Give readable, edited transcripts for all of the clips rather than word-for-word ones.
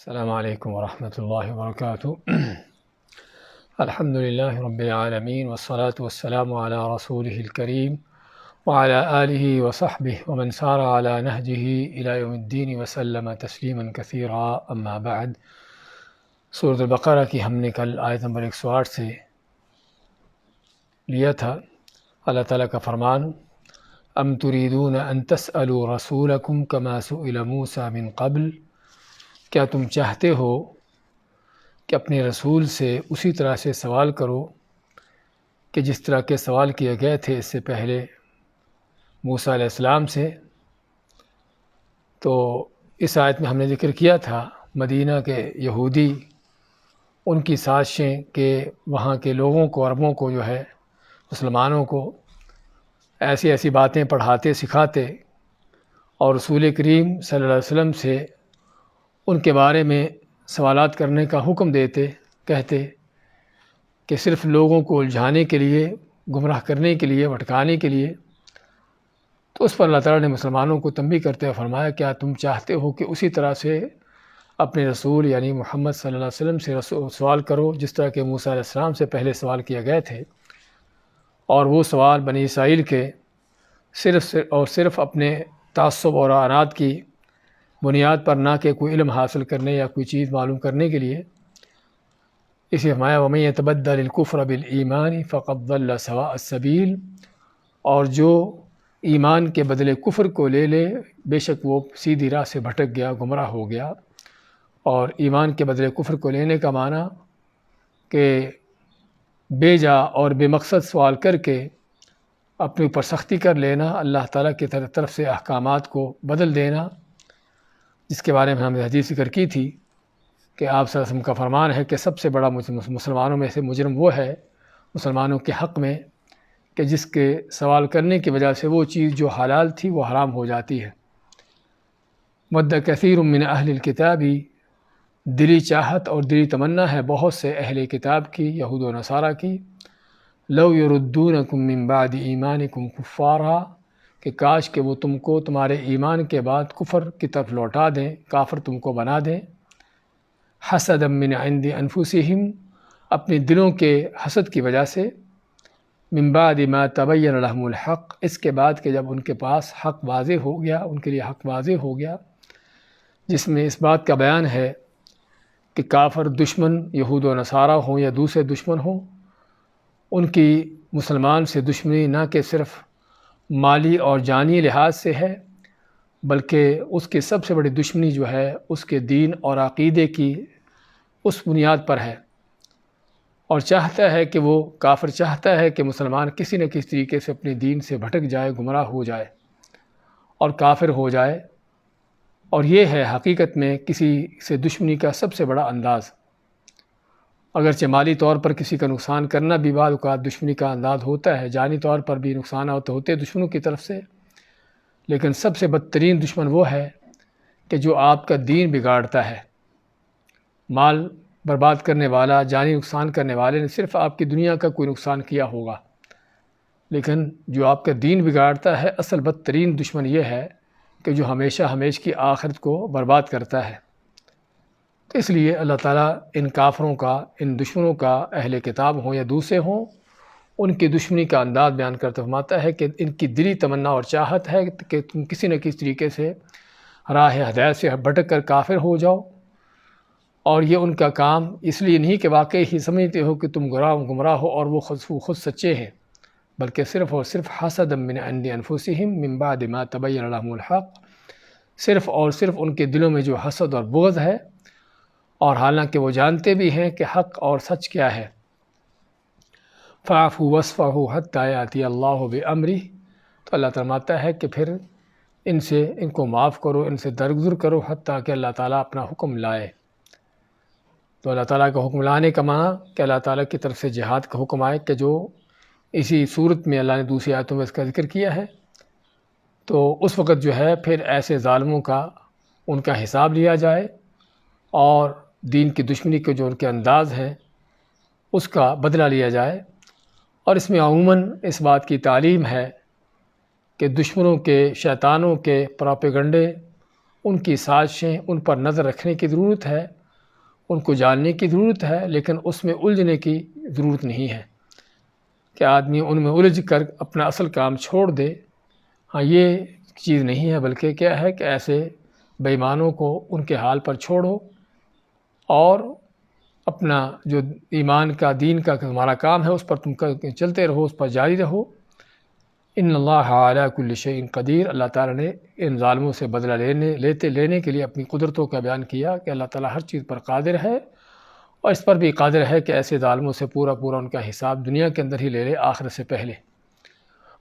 السلام علیکم ورحمۃ اللہ وبرکاتہ۔ الحمد للہ رب العالمین والصلاة والسلام علی رسولہ الکریم وعلی آلہ وصحبہ ومن سار علی نہجہ الی یوم الدین وسلم تسلیما کثیرا، اما بعد۔ سورۃ البقرہ کی ہم نے کل آیت نمبر 108 سے لیا تھا۔ اللہ تعالیٰ کا فرمان، ام تریدون ان تسألوا رسولکم کما سئل موسیٰ من قبل، کیا تم چاہتے ہو کہ اپنے رسول سے اسی طرح سے سوال کرو کہ جس طرح کے سوال کیے گئے تھے اس سے پہلے موسیٰ علیہ السلام سے؟ تو اس آیت میں ہم نے ذکر کیا تھا مدینہ کے یہودی، ان کی سازشیں کہ وہاں کے لوگوں کو، عربوں کو جو ہے، مسلمانوں کو ایسی ایسی باتیں پڑھاتے سکھاتے اور رسول کریم صلی اللہ علیہ وسلم سے ان کے بارے میں سوالات کرنے کا حکم دیتے، کہتے کہ صرف لوگوں کو الجھانے کے لیے، گمراہ کرنے کے لیے، بھٹکانے کے لیے۔ تو اس پر اللہ تعالیٰ نے مسلمانوں کو تنبیہ کرتے ہوئے فرمایا، کیا تم چاہتے ہو کہ اسی طرح سے اپنے رسول یعنی محمد صلی اللہ علیہ وسلم سے سوال کرو جس طرح کہ موسیٰ علیہ السلام سے پہلے سوال کیے گئے تھے؟ اور وہ سوال بنی اسرائیل کے صرف اپنے تعصب اور عناد کی بنیاد پر، نہ کہ کوئی علم حاصل کرنے یا کوئی چیز معلوم کرنے کے لیے۔ اسی فرمایا، وَمَن يَتَبَدَّلِ الْكُفْرَ بِالْإِيمَانِ فَقَدْ ضَلَّ سَوَاءَ السَّبِيلِ، اور جو ایمان کے بدلے کفر کو لے لے، بے شک وہ سیدھی راہ سے بھٹک گیا، گمراہ ہو گیا۔ اور ایمان کے بدلے کفر کو لینے کا معنی کہ بے جا اور بے مقصد سوال کر کے اپنے اوپر سختی کر لینا، اللہ تعالیٰ کی طرف سے احکامات کو بدل دینا، جس کے بارے میں ہم نے حدیث ذکر کی تھی کہ آپ صلی اللہ علیہ وسلم کا فرمان ہے کہ سب سے بڑا مسلمانوں میں سے مجرم وہ ہے، مسلمانوں کے حق میں، کہ جس کے سوال کرنے کی وجہ سے وہ چیز جو حلال تھی وہ حرام ہو جاتی ہے۔ ود کثیر من اہل الکتاب، دلی چاہت اور دلی تمنا ہے بہت سے اہل کتاب کی، یہود و نصارہ کی، لو یردونکم من بعد ایمانکم کفارا، کہ کاش کہ وہ تم کو تمہارے ایمان کے بعد کفر کی طرف لوٹا دیں، کافر تم کو بنا دیں، حسدا من عند انفسہم، اپنے دلوں کے حسد کی وجہ سے، من بعد ما تبین لہم الحق، اس کے بعد کہ جب ان کے پاس حق واضح ہو گیا، ان کے لیے حق واضح ہو گیا، جس میں اس بات کا بیان ہے کہ کافر دشمن یہود و نصارہ ہوں یا دوسرے دشمن ہوں، ان کی مسلمان سے دشمنی نہ کہ صرف مالی اور جانی لحاظ سے ہے، بلکہ اس کی سب سے بڑی دشمنی جو ہے اس کے دین اور عقیدے کی اس بنیاد پر ہے، اور چاہتا ہے کہ وہ کافر چاہتا ہے کہ مسلمان کسی نہ کسی طریقے سے اپنے دین سے بھٹک جائے، گمراہ ہو جائے اور کافر ہو جائے۔ اور یہ ہے حقیقت میں کسی سے دشمنی کا سب سے بڑا انداز۔ اگرچہ مالی طور پر کسی کا نقصان کرنا بھی بعض اوقات دشمنی کا انداز ہوتا ہے، جانی طور پر بھی نقصانات ہوتے ہیں دشمنوں کی طرف سے، لیکن سب سے بدترین دشمن وہ ہے کہ جو آپ کا دین بگاڑتا ہے۔ مال برباد کرنے والا، جانی نقصان کرنے والے نے صرف آپ کی دنیا کا کوئی نقصان کیا ہوگا، لیکن جو آپ کا دین بگاڑتا ہے، اصل بدترین دشمن یہ ہے کہ جو ہمیشہ ہمیش کی آخرت کو برباد کرتا ہے۔ تو اس لیے اللہ تعالیٰ ان کافروں کا، ان دشمنوں کا، اہل کتاب ہوں یا دوسرے ہوں، ان کی دشمنی کا انداز بیان کرتے فرماتا ہے کہ ان کی دلی تمنا اور چاہت ہے کہ تم کسی نہ کسی طریقے سے راہ ہدایت سے بھٹک کر کافر ہو جاؤ، اور یہ ان کا کام اس لیے نہیں کہ واقعی ہی سمجھتے ہو کہ تم گمراہ ہو اور وہ خود سچے ہیں، بلکہ صرف اور صرف حسدا من عند انفسہم من بعد ما تبین لہم الحق، صرف اور صرف ان کے دلوں میں جو حسد اور بغض ہے، اور حالانکہ وہ جانتے بھی ہیں کہ حق اور سچ کیا ہے۔ فاعفوا واصفحوا حتی یاتی اللہ بامرہ، تو اللہ فرماتا ہے کہ پھر ان کو معاف کرو، ان سے درگزر کرو حتیٰ کہ اللہ تعالیٰ اپنا حکم لائے۔ تو اللہ تعالیٰ کا حکم لانے کا معنی کہ اللہ تعالیٰ کی طرف سے جہاد کا حکم آئے، کہ جو اسی صورت میں اللہ نے دوسری آیتوں میں اس کا ذکر کیا ہے۔ تو اس وقت جو ہے پھر ایسے ظالموں کا ان کا حساب لیا جائے، اور دین کی دشمنی کے جو ان کے انداز ہیں اس کا بدلہ لیا جائے۔ اور اس میں عموماً اس بات کی تعلیم ہے کہ دشمنوں کے، شیطانوں کے پروپیگنڈے ان کی سازشیں ان پر نظر رکھنے کی ضرورت ہے، ان کو جاننے کی ضرورت ہے، لیکن اس میں الجھنے کی ضرورت نہیں ہے کہ آدمی ان میں الجھ کر اپنا اصل کام چھوڑ دے۔ ہاں، یہ چیز نہیں ہے، بلکہ کیا ہے کہ ایسے بے ایمانوں کو ان کے حال پر چھوڑو اور اپنا جو ایمان کا دین کا تمہارا کام ہے اس پر تم چلتے رہو، اس پر جاری رہو۔ ان اللہ علی کل شیء قدیر، اللہ تعالیٰ نے ان ظالموں سے بدلہ لینے کے لیے اپنی قدرتوں کا بیان کیا کہ اللہ تعالیٰ ہر چیز پر قادر ہے، اور اس پر بھی قادر ہے کہ ایسے ظالموں سے پورا ان کا حساب دنیا کے اندر ہی لے لے، آخرت سے پہلے۔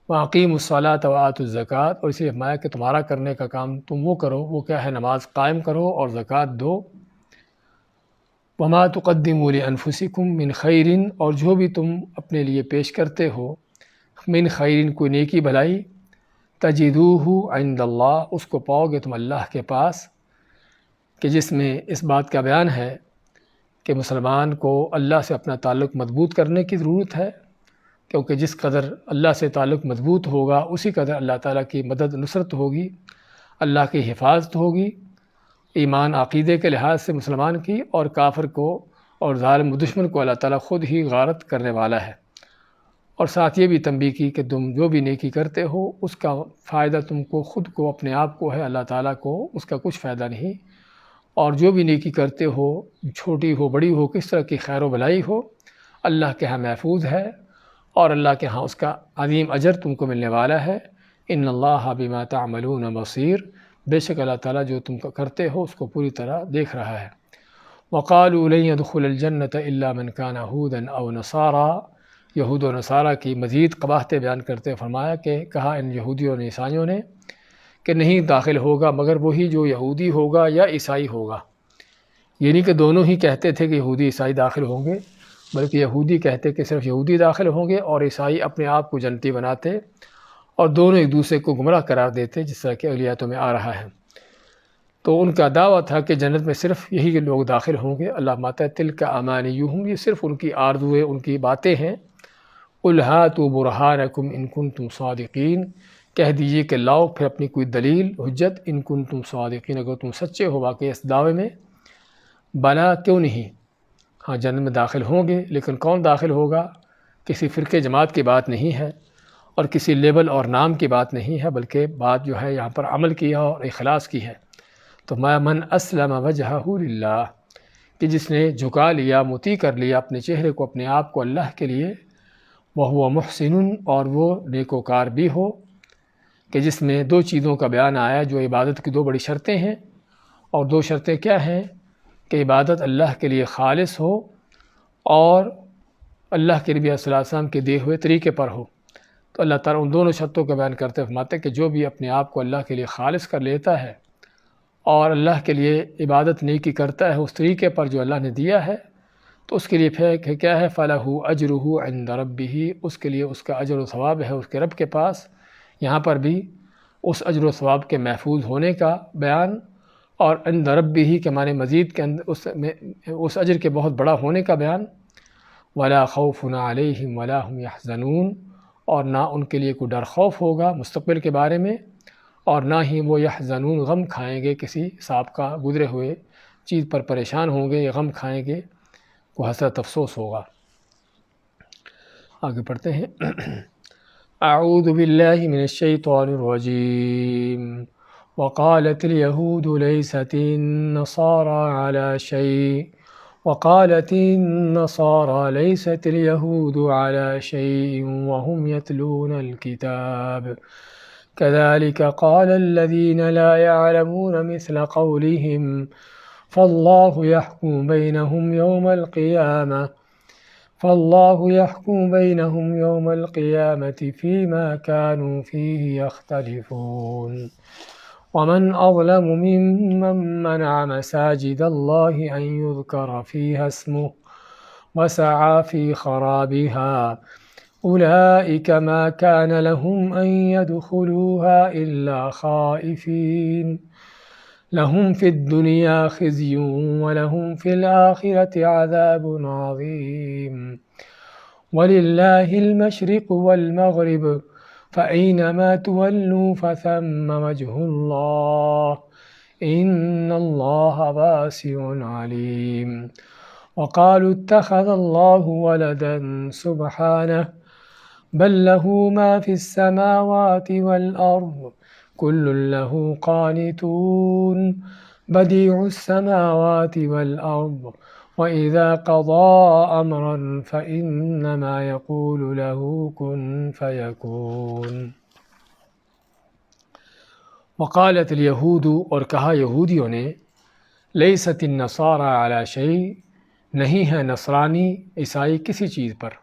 وَأَقِیمُوا الصَّلَاةَ وَآتُوا الزَّکَاۃَ، اور اسے فرمایا کہ تمہارا کرنے کا کام تم وہ کرو، وہ کیا ہے؟ نماز قائم کرو اور زکوٰۃ دو۔ وَمَا تُقَدِّمُوا لِأَنفُسِکُم مِّن خَیْرٍ، اور جو بھی تم اپنے لیے پیش کرتے ہو، من خیرن، کوئی نیکی بھلائی، تجدوہ عند اللہ، اس کو پاؤ گے تم اللہ کے پاس، کہ جس میں اس بات کا بیان ہے کہ مسلمان کو اللہ سے اپنا تعلق مضبوط کرنے کی ضرورت ہے، کیونکہ جس قدر اللہ سے تعلق مضبوط ہوگا اسی قدر اللہ تعالیٰ کی مدد نصرت ہوگی، اللہ کی حفاظت ہوگی، ایمان عقیدے کے لحاظ سے مسلمان کی، اور کافر کو اور ظالم و دشمن کو اللہ تعالیٰ خود ہی غارت کرنے والا ہے۔ اور ساتھ یہ بھی تنبیہ کی کہ تم جو بھی نیکی کرتے ہو اس کا فائدہ تم کو خود کو اپنے آپ کو ہے، اللہ تعالیٰ کو اس کا کچھ فائدہ نہیں، اور جو بھی نیکی کرتے ہو، چھوٹی ہو بڑی ہو، کس طرح کی خیر و بھلائی ہو، اللہ کے ہاں محفوظ ہے، اور اللہ کے ہاں اس کا عظیم اجر تم کو ملنے والا ہے۔ ان اللہ بما تعملون بصیر، بے شک اللہ تعالیٰ جو تم کرتے ہو اس کو پوری طرح دیکھ رہا ہے۔ وقالوا لن يدخل الجنة الا من كان هودا او نصارى، یہود و نصارہ کی مزید قباحتیں بیان کرتے فرمایا کہ کہا ان یہودیوں اور عیسائیوں نے کہ نہیں داخل ہوگا مگر وہی جو یہودی ہوگا یا عیسائی ہوگا، یعنی کہ دونوں ہی کہتے تھے کہ یہودی عیسائی داخل ہوں گے، بلکہ یہودی کہتے کہ صرف یہودی داخل ہوں گے، اور عیسائی اپنے آپ کو جنتی بناتے اور دونوں ایک دوسرے کو گمراہ قرار دیتے، جس طرح کہ الیاتوں میں آ رہا ہے۔ تو ان کا دعویٰ تھا کہ جنت میں صرف یہی لوگ داخل ہوں گے۔ اللہ ماتا تلک امانیہم، یہ صرف ان کی آرزویں، ان کی باتیں ہیں۔ قل ہاتوا برہانکم ان کنتم صادقین، کہہ دیجئے کہ لاؤ پھر اپنی کوئی دلیل حجت، ان کنتم صادقین، اگر تم سچے ہو واقعی اس دعوے میں۔ بلا، کیوں نہیں، ہاں جنت میں داخل ہوں گے، لیکن کون داخل ہوگا؟ کسی فرقے جماعت کی بات نہیں ہے، اور کسی لیبل اور نام کی بات نہیں ہے، بلکہ بات جو ہے یہاں پر عمل کیا اور اخلاص کی ہے۔ تو من اسلم وجہہ للہ، کہ جس نے جھکا لیا، مطیع کر لیا اپنے چہرے کو، اپنے آپ کو اللہ کے لیے، وہو محسن، اور وہ نیکوکار بھی ہو، کہ جس میں دو چیزوں کا بیان آیا جو عبادت کی دو بڑی شرطیں ہیں، اور دو شرطیں کیا ہیں؟ کہ عبادت اللہ کے لیے خالص ہو، اور اللہ کے نبی صلی اللہ علیہ وسلم کے دیے ہوئے طریقے پر ہو۔ تو اللہ تعالیٰ ان دونوں شرطوں کا بیان کرتے فرماتے کہ جو بھی اپنے آپ کو اللہ کے لیے خالص کر لیتا ہے اور اللہ کے لیے عبادت نیکی کرتا ہے اس طریقے پر جو اللہ نے دیا ہے، تو اس کے لیے پھر کیا ہے؟ فَلَهُ أَجْرُهُ عِنْدَ رَبِّهِ، اس کے لیے اس کا اجر و ثواب ہے اس کے رب کے پاس۔ یہاں پر بھی اس اجر و ثواب کے محفوظ ہونے کا بیان، اور عند ربہ کے معنی مزید کے اندر اس اجر کے بہت بڑا ہونے کا بیان۔ وَلَا خَوْفٌ عَلَيْهِمْ وَلَا هُمْ يَحْزَنُونَ، اور نہ ان کے لیے کوئی ڈر خوف ہوگا مستقبل کے بارے میں، اور نہ ہی وہ یحزنون غم کھائیں گے، کسی سابقہ گزرے ہوئے چیز پر پریشان ہوں گے یا غم کھائیں گے، کو حسرت افسوس ہوگا۔ آگے پڑھتے ہیں۔ اعوذ باللہ من الشیطان الرجیم، وقالت اليهود ليست النصارى على شيء وقالت النصارى ليست اليهود على شيء وهم يتلون الكتاب كذلك قال الذين لا يعلمون مثل قولهم فالله يحكم بينهم يوم القيامة فيما كانوا فيه يختلفون ومن أظلم ممن منع مساجد الله أن يذكر فيها اسمه وسعى في خرابها أولئك ما كان لهم أن يدخلوها إلا خائفين لهم في الدنيا خزي ولهم في الآخرة عذاب عظيم ولله المشرق والمغرب فأينما تولوا فثم وجه الله إن الله واسع عليم وقالوا اتخذ الله ولدا سبحانه بل له ما في السماوات والأرض كل له قانتون بديع السماوات والأرض وإذا قضى أمرا فإنما يقول له كن فيكون وقالت اليہود، اور کہا یہودیوں نے، لیست النصارى علی شیء، نہیں ہے نصرانی عیسائی کسی چیز پر.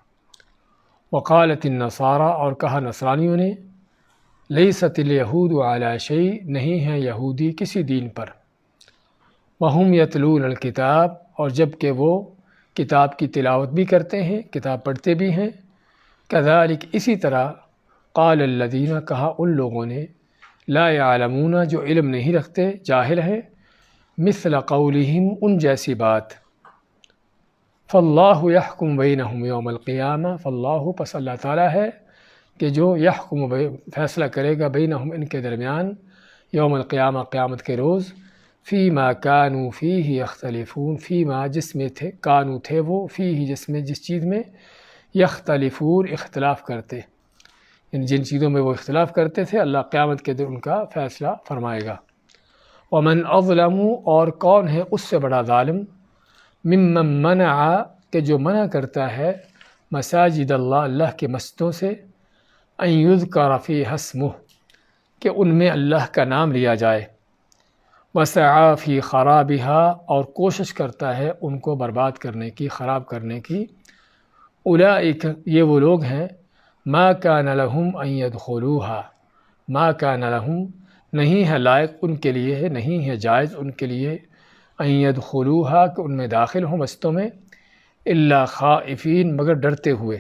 وقالت النصارى، اور کہا نصرانیوں نے، لیست الیہود علی شیء، نہیں ہے یہودی کسی دین پر. وہم یتلون الکتاب، اور جب کہ وہ کتاب کی تلاوت بھی کرتے ہیں، کتاب پڑھتے بھی ہیں. کذالک، اسی طرح، قال الذین، کہا ان لوگوں نے، لا یعلمون، جو علم نہیں رکھتے، جاہل ہیں، مثل قولہم، ان جیسی بات. فاللہ یحکم بینہم یوم القیامہ، فاللہ، پس اللہ تعالیٰ ہے کہ جو یحکم، فیصلہ کرے گا، بینہم، ان کے درمیان، یوم القیامہ، قیامت کے روز، فیما کانوا فیہ یختلفون، فیما، جس میں تھے، کانوا، تھے وہ، فیہ، جس چیز میں، یختلفون، اختلاف کرتے، یعنی جن چیزوں میں وہ اختلاف کرتے تھے، اللہ قیامت کے دن ان کا فیصلہ فرمائے گا. ومن اظلم، اور کون ہے اس سے بڑا ظالم، ممن منع، کہ جو منع کرتا ہے، مساجد اللہ، اللہ کے مسجدوں سے، ان یذکر فیہا اسمہ، کہ ان میں اللہ کا نام لیا جائے، وسعی فی خرابہا، اور کوشش کرتا ہے ان کو برباد کرنے کی، خراب کرنے کی. اولئک، یہ وہ لوگ ہیں، ما کان لہم ان یدخلوہا، ما کان لہم، نہیں ہے لائق ان کے لیے، نہیں ہے جائز ان کے لیے، ان یدخلوہا، کہ ان میں داخل ہوں مسجدوں میں، الا خائفین، مگر ڈرتے ہوئے.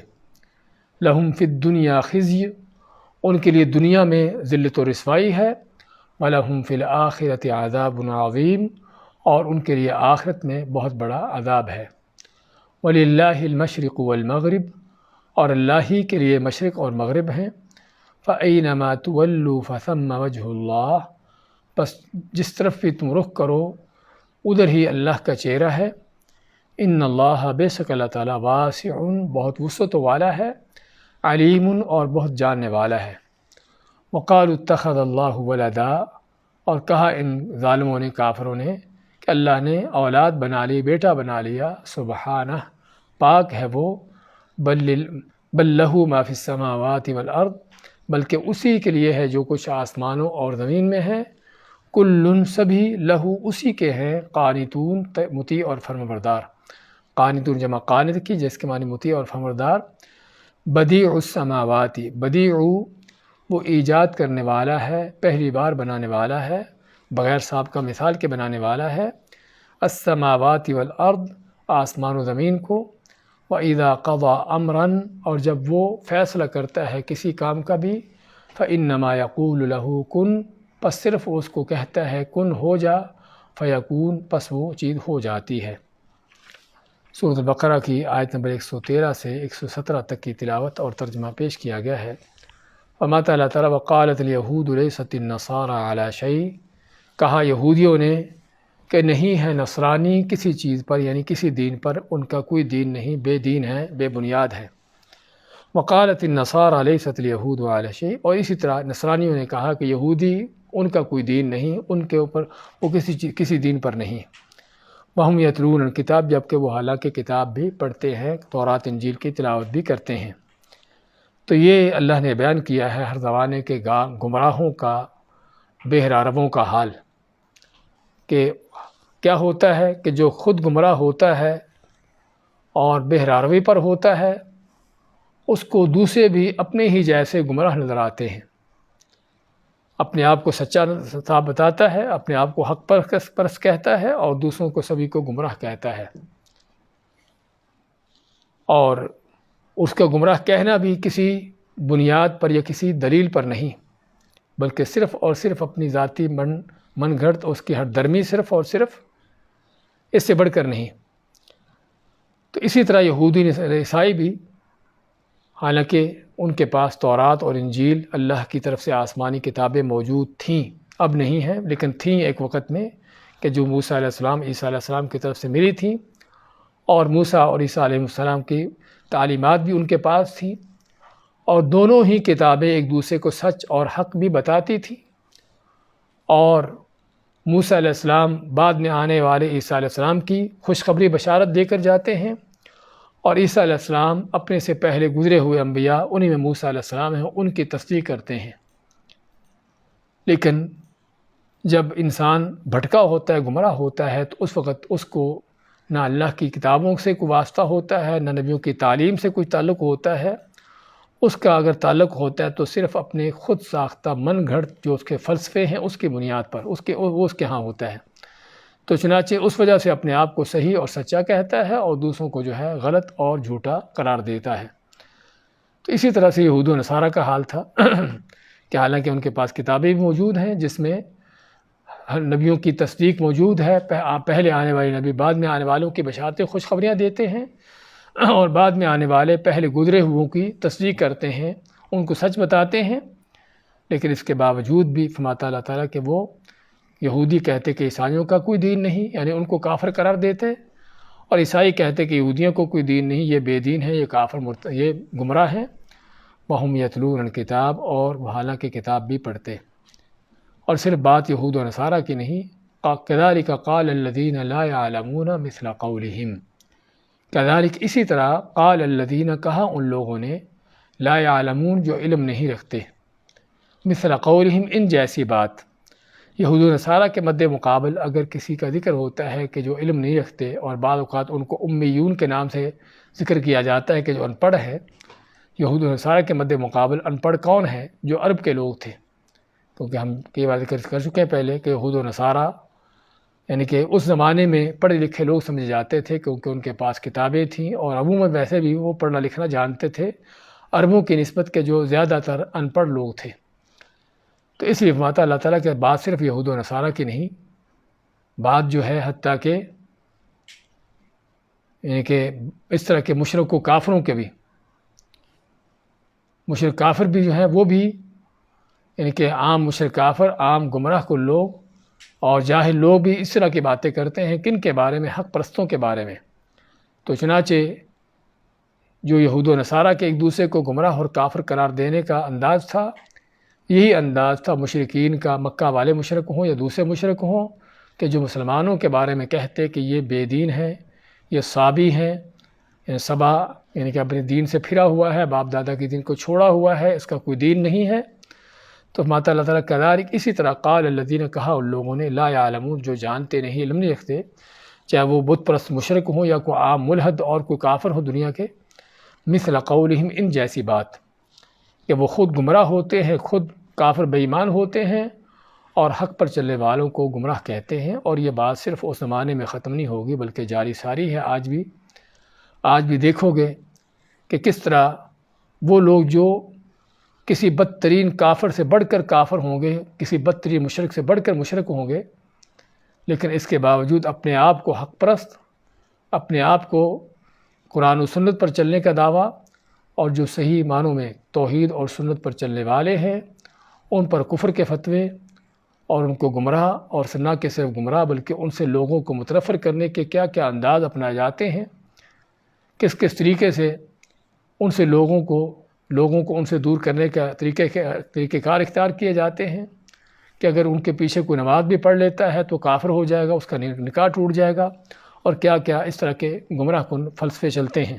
لہم فی الدنیا خزی، ان کے لیے دنیا میں ذلت و رسوائی ہے. وَلَهُمْ فِي الْآخِرَةِ عَذَابٌ عَظِيمٌ، اور ان کے لیے آخرت میں بہت بڑا عذاب ہے. وَلِلَّهِ الْمَشْرِقُ وَالْمَغْرِبُ، اور اللہ ہی کے لیے مشرق اور مغرب ہیں. فَأَيْنَمَا تُوَلُّوا فَثَمَّ وَجْهُ اللَّهِ، پس جس طرف بھی تم رخ کرو ادھر ہی اللہ کا چہرہ ہے. ان اللہ، بے شک اللہ تعالیٰ، واسع، بہت وسعت والا ہے، علیم، اور بہت جاننے والا ہے. وقالوا اتخذ اللہ ولدا، اور کہا ان ظالموں نے، کافروں نے، کہ اللہ نے اولاد بنا لی، بیٹا بنا لیا. سبحانہ، پاک ہے وہ. بل لہ ما فی السماوات والارض، بلکہ اسی کے لیے ہے جو کچھ آسمانوں اور زمین میں ہے. کل، سبھی، لہو، اسی کے ہیں، قانتون، مطیع اور فرمانبردار. قانتون جمع قانت کی، جس کے معنی مطیع اور فرمانبردار. بدیع السماوات، بدیع، وہ ایجاد کرنے والا ہے، پہلی بار بنانے والا ہے، بغیر سابقہ مثال کے بنانے والا ہے. السماوات والارض، آسمان و زمین کو. وَإِذَا قَضَى أَمْرًا، اور جب وہ فیصلہ کرتا ہے کسی کام کا بھی، فَإِنَّمَا يَقُولُ لَهُ كُن، پس صرف اس کو کہتا ہے کن، ہو جا، فیکون، پس وہ چیز ہو جاتی ہے. سورۃ البقرہ کی آیت نمبر 113 سے 117 تک کی تلاوت اور ترجمہ پیش کیا گیا ہے. فرماتا اللہ تعالیٰ، وقالت الیہود لیست النصارى علی شیء، کہا یہودیوں نے کہ نہیں ہے نصرانی کسی چیز پر، یعنی کسی دین پر، ان کا کوئی دین نہیں، بے دین ہے، بے بنیاد ہے. وقالت النصارى لیست الیہود علی شیء، اور اسی طرح نصرانیوں نے کہا کہ یہودی، ان کا کوئی دین نہیں، ان کے اوپر وہ کسی دین پر نہیں. وہم یتلون الکتاب، جبکہ وہ حالانکہ کتاب بھی پڑھتے ہیں، تورات انجیل کی تلاوت بھی کرتے ہیں. تو یہ اللہ نے بیان کیا ہے ہر زمانے کے گمراہوں کا، بہرا ربوں کا حال، کہ کیا ہوتا ہے کہ جو خود گمراہ ہوتا ہے اور بہرا روی پر ہوتا ہے، اس کو دوسرے بھی اپنے ہی جیسے گمراہ نظر آتے ہیں. اپنے آپ کو سچا صاحب بتاتا ہے، اپنے آپ کو حق پرست کہتا ہے، اور دوسروں کو، سبھی کو گمراہ کہتا ہے. اور اس کا گمراہ کہنا بھی کسی بنیاد پر یا کسی دلیل پر نہیں، بلکہ صرف اور صرف اپنی ذاتی من گھڑت، اس کی ہر درمی، صرف اور صرف، اس سے بڑھ کر نہیں. تو اسی طرح یہودی عیسائی بھی، حالانکہ ان کے پاس تورات اور انجیل، اللہ کی طرف سے آسمانی کتابیں موجود تھیں، اب نہیں ہیں لیکن تھیں ایک وقت میں کہ جو موسیٰ علیہ السلام عیسیٰ علیہ السلام کی طرف سے ملی تھیں، اور موسیٰ اور عیسیٰ علیہ السلام کی تعلیمات بھی ان کے پاس تھیں، اور دونوں ہی کتابیں ایک دوسرے کو سچ اور حق بھی بتاتی تھیں۔ اور موسیٰ علیہ السلام بعد میں آنے والے عیسیٰ علیہ السلام کی خوشخبری بشارت دے کر جاتے ہیں، اور عیسیٰ علیہ السلام اپنے سے پہلے گزرے ہوئے انبیاء انہی میں موسیٰ علیہ السلام ہیں، ان کی تصدیق کرتے ہیں۔ لیکن جب انسان بھٹکا ہوتا ہے، گمراہ ہوتا ہے، تو اس وقت اس کو نہ اللہ کی کتابوں سے کوئی واسطہ ہوتا ہے، نہ نبیوں کی تعلیم سے کوئی تعلق ہوتا ہے۔ اس کا اگر تعلق ہوتا ہے تو صرف اپنے خود ساختہ من گھڑت جو اس کے فلسفے ہیں اس کی بنیاد پر وہ اس کے ہاں ہوتا ہے۔ تو چنانچہ اس وجہ سے اپنے آپ کو صحیح اور سچا کہتا ہے اور دوسروں کو جو ہے غلط اور جھوٹا قرار دیتا ہے۔ تو اسی طرح سے یہود و نصارہ کا حال تھا کہ حالانکہ ان کے پاس کتابیں بھی موجود ہیں جس میں نبیوں کی تصدیق موجود ہے، پہلے آنے والے نبی بعد میں آنے والوں کی بشارتیں خوشخبریاں دیتے ہیں، اور بعد میں آنے والے پہلے گزرے ہوئوں کی تصدیق کرتے ہیں، ان کو سچ بتاتے ہیں۔ لیکن اس کے باوجود بھی فرماتا اللہ تعالیٰ کہ وہ یہودی کہتے کہ عیسائیوں کا کوئی دین نہیں، یعنی ان کو کافر قرار دیتے، اور عیسائی کہتے کہ یہودیوں کو کوئی دین نہیں، یہ بے دین ہے، یہ کافر یہ گمراہ ہیں۔ وَهُمْ يَتْلُونَ الْكِتَابَ، اور وہ حالانکہ کتاب بھی پڑھتے۔ اور صرف بات یہود و نصارہ کی نہیں، كَذَلِكَ قَالَ الَّذِينَ لَا يَعْلَمُونَ مِثْلَ قَوْلِهِمْ، كذلك اسی طرح قال الذین کہا ان لوگوں نے، لا يعلمون جو علم نہیں رکھتے، مثل قولہم ان جیسی بات۔ یہود و نصارہ کے مد مقابل اگر کسی کا ذکر ہوتا ہے کہ جو علم نہیں رکھتے، اور بعض اوقات ان کو امیون کے نام سے ذکر کیا جاتا ہے کہ جو ان پڑھ ہے، یہود و نصارہ کے مد مقابل ان پڑھ کون ہے؟ جو عرب کے لوگ تھے، کیونکہ ہم کئی بار ذکر کر چکے ہیں پہلے کہ یہود و نصارہ یعنی کہ اس زمانے میں پڑھے لکھے لوگ سمجھے جاتے تھے کیونکہ ان کے پاس کتابیں تھیں، اور عموماً ویسے بھی وہ پڑھنا لکھنا جانتے تھے عربوں کی نسبت کے جو زیادہ تر ان پڑھ لوگ تھے۔ تو اس لیے فرماتا اللہ تعالیٰ کہ بات صرف یہود و نصارہ کی نہیں، بات جو ہے حتیٰ کہ یعنی کہ اس طرح کے مشرک و کافروں کے بھی، مشرک کافر بھی جو ہیں وہ بھی یعنی کہ عام مشرک کافر، عام گمراہ کن لوگ اور جاہل لوگ بھی اس طرح کی باتیں کرتے ہیں، کن کے بارے میں؟ حق پرستوں کے بارے میں۔ تو چنانچہ جو یہود و نصارہ کے ایک دوسرے کو گمراہ اور کافر قرار دینے کا انداز تھا، یہی انداز تھا مشرکین کا، مکہ والے مشرک ہوں یا دوسرے مشرک ہوں، کہ جو مسلمانوں کے بارے میں کہتے کہ یہ بے دین ہیں، یہ صابی ہیں، یعنی صبا یعنی کہ اپنے دین سے پھرا ہوا ہے، باپ دادا کے دین کو چھوڑا ہوا ہے، اس کا کوئی دین نہیں ہے۔ تو ماتا اللہ تعالیٰ کذالک اسی طرح قال الذین کہا ان لوگوں نے، لا یعلمون جو جانتے نہیں، علم نہیں رکھتے، چاہے وہ بت پرست مشرک ہوں یا کوئی عام ملحد اور کوئی کافر ہو دنیا کے، مثل قولہم ان جیسی بات، کہ وہ خود گمراہ ہوتے ہیں، خود کافر بے ایمان ہوتے ہیں اور حق پر چلنے والوں کو گمراہ کہتے ہیں۔ اور یہ بات صرف اس زمانے میں ختم نہیں ہوگی بلکہ جاری ساری ہے، آج بھی دیکھو گے کہ کس طرح وہ لوگ جو کسی بدترین کافر سے بڑھ کر کافر ہوں گے، کسی بدترین مشرک سے بڑھ کر مشرک ہوں گے، لیکن اس کے باوجود اپنے آپ کو حق پرست، اپنے آپ کو قرآن و سنت پر چلنے کا دعویٰ، اور جو صحیح معنوں میں توحید اور سنت پر چلنے والے ہیں ان پر کفر کے فتوے اور ان کو گمراہ، اور نہ کہ صرف گمراہ بلکہ ان سے لوگوں کو متنفر کرنے کے کیا کیا انداز اپنائے جاتے ہیں، کس کس طریقے سے ان سے لوگوں کو ان سے دور کرنے کا طریقہ کار اختیار کیے جاتے ہیں، کہ اگر ان کے پیچھے کوئی نماز بھی پڑھ لیتا ہے تو کافر ہو جائے گا، اس کا نکاح ٹوٹ جائے گا، اور کیا کیا اس طرح کے گمراہ کن فلسفے چلتے ہیں۔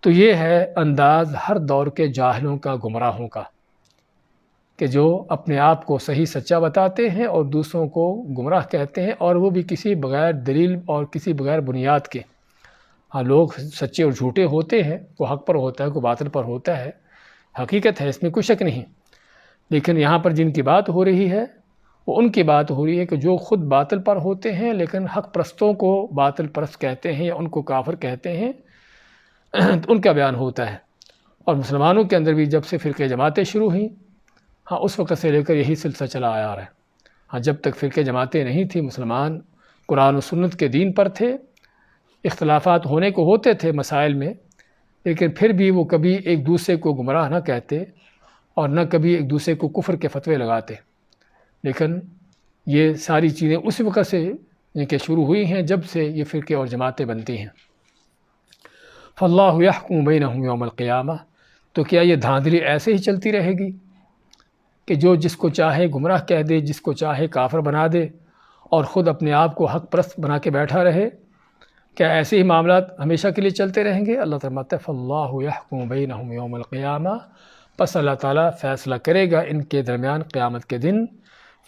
تو یہ ہے انداز ہر دور کے جاہلوں کا، گمراہوں کا، کہ جو اپنے آپ کو صحیح سچا بتاتے ہیں اور دوسروں کو گمراہ کہتے ہیں، اور وہ بھی کسی بغیر دلیل اور کسی بغیر بنیاد کے۔ ہاں لوگ سچے اور جھوٹے ہوتے ہیں، کوئی حق پر ہوتا ہے، کوئی باطل پر ہوتا ہے، حقیقت ہے، اس میں کوئی شک نہیں، لیکن یہاں پر جن کی بات ہو رہی ہے وہ ان کی بات ہو رہی ہے کہ جو خود باطل پر ہوتے ہیں لیکن حق پرستوں کو باطل پرست کہتے ہیں یا ان کو کافر کہتے ہیں، ان کا بیان ہوتا ہے۔ اور مسلمانوں کے اندر بھی جب سے فرقے جماعتیں شروع ہوئیں، ہاں اس وقت سے لے کر یہی سلسلہ چلا آ رہا ہے۔ ہاں جب تک فرقے جماعتیں نہیں تھیں، مسلمان قرآن و سنت کے دین پر تھے، اختلافات ہونے کو ہوتے تھے مسائل میں، لیکن پھر بھی وہ کبھی ایک دوسرے کو گمراہ نہ کہتے اور نہ کبھی ایک دوسرے کو کفر کے فتوے لگاتے۔ لیکن یہ ساری چیزیں اس وقت سے ان کے شروع ہوئی ہیں جب سے یہ فرقے اور جماعتیں بنتی ہیں۔ فاللہ یحکم بینہم یوم القیامہ، تو کیا یہ دھاندلی ایسے ہی چلتی رہے گی کہ جو جس کو چاہے گمراہ کہہ دے، جس کو چاہے کافر بنا دے اور خود اپنے آپ کو حق پرست بنا کے بیٹھا رہے؟ کیا ایسے ہی معاملات ہمیشہ کے لیے چلتے رہیں گے؟ اللہ تعالیٰ فرماتا ہے فاللہ یحکم بینہم یوم القیامہ، پس اللہ تعالیٰ فیصلہ کرے گا ان کے درمیان قیامت کے دن،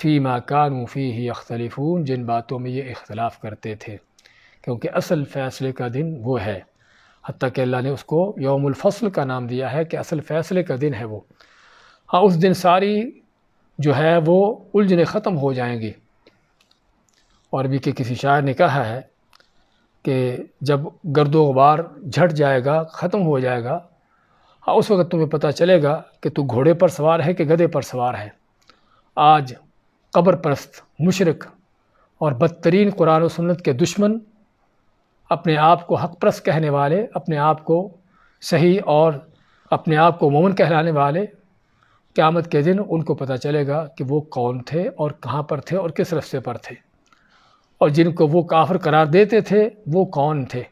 فیما کانوا فیہ یختلفون، جن باتوں میں یہ اختلاف کرتے تھے، کیونکہ اصل فیصلے کا دن وہ ہے۔ حتیٰ کہ اللہ نے اس کو یوم الفصل کا نام دیا ہے کہ اصل فیصلے کا دن ہے وہ۔ ہاں، اس دن ساری جو ہے وہ الجھنیں ختم ہو جائیں گی۔ اور بھی کہ کسی شاعر نے کہا ہے کہ جب گرد و غبار جھٹ جائے گا، ختم ہو جائے گا، ہاں اس وقت تمہیں پتہ چلے گا کہ تو گھوڑے پر سوار ہے کہ گدھے پر سوار ہے۔ آج قبر پرست، مشرک اور بدترین قرآن و سنت کے دشمن، اپنے آپ کو حق پرست کہنے والے، اپنے آپ کو صحیح اور اپنے آپ کو مومن کہلانے والے، قیامت کے دن ان کو پتہ چلے گا کہ وہ کون تھے اور کہاں پر تھے اور کس رستے پر تھے، اور جن کو وہ کافر قرار دیتے تھے وہ کون تھے،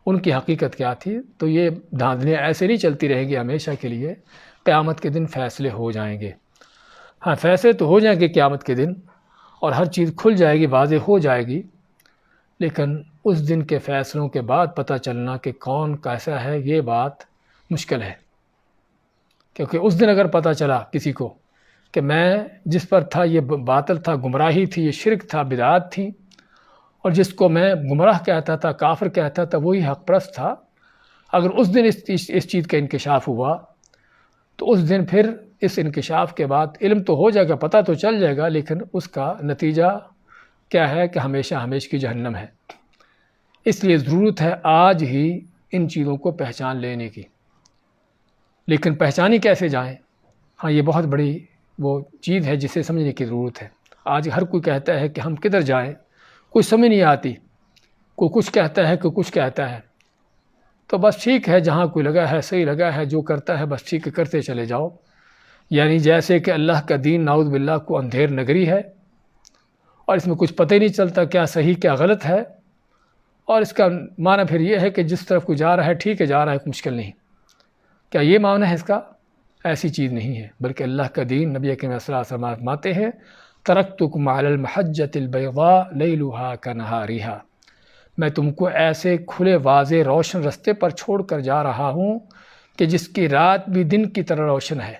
ان کی حقیقت کیا تھی۔ تو یہ دھاندلیاں ایسے نہیں چلتی رہیں گی ہمیشہ کے لیے، قیامت کے دن فیصلے ہو جائیں گے۔ ہاں، فیصلے تو ہو جائیں گے قیامت کے دن اور ہر چیز کھل جائے گی، واضح ہو جائے گی، لیکن اس دن کے فیصلوں کے بعد پتہ چلنا کہ کون کیسا ہے، یہ بات مشکل ہے۔ کیونکہ اس دن اگر پتہ چلا کسی کو کہ میں جس پر تھا یہ باطل تھا، گمراہی تھی، یہ شرک تھا، بدعات تھی، اور جس کو میں گمراہ کہتا تھا، کافر کہتا تھا، وہی حق پرست تھا، اگر اس دن اس چیز کا انکشاف ہوا تو اس دن پھر اس انکشاف کے بعد علم تو ہو جائے گا، پتہ تو چل جائے گا، لیکن اس کا نتیجہ کیا ہے کہ ہمیشہ ہمیشہ کی جہنم ہے۔ اس لیے ضرورت ہے آج ہی ان چیزوں کو پہچان لینے کی۔ لیکن پہچانی کیسے جائیں؟ ہاں، یہ بہت بڑی وہ چیز ہے جسے سمجھنے کی ضرورت ہے۔ آج ہر کوئی کہتا ہے کہ ہم کدھر جائیں، کوئی سمجھ نہیں آتی، کوئی کچھ کہتا ہے، کوئی کچھ کہتا ہے، تو بس ٹھیک ہے، جہاں کوئی لگا ہے، صحیح لگا ہے، جو کرتا ہے بس ٹھیک ہے، کرتے چلے جاؤ۔ یعنی جیسے کہ اللہ کا دین نعوذ باللہ کو اندھیر نگری ہے اور اس میں کچھ پتہ ہی نہیں چلتا کیا صحیح کیا غلط ہے، اور اس کا معنی پھر یہ ہے کہ جس طرف کوئی جا رہا ہے ٹھیک ہے، جا رہا ہے، کوئی مشکل نہیں۔ کیا یہ معنی ہے اس کا؟ ایسی چیز نہیں ہے، بلکہ اللہ کا دین، نبی اکرم صلی اللہ علیہ وسلم فرماتے ہیں ترکتکم علی المحجۃ البیضاء لیلھا کنہارھا، میں تم کو ایسے کھلے واضح روشن رستے پر چھوڑ کر جا رہا ہوں کہ جس کی رات بھی دن کی طرح روشن ہے۔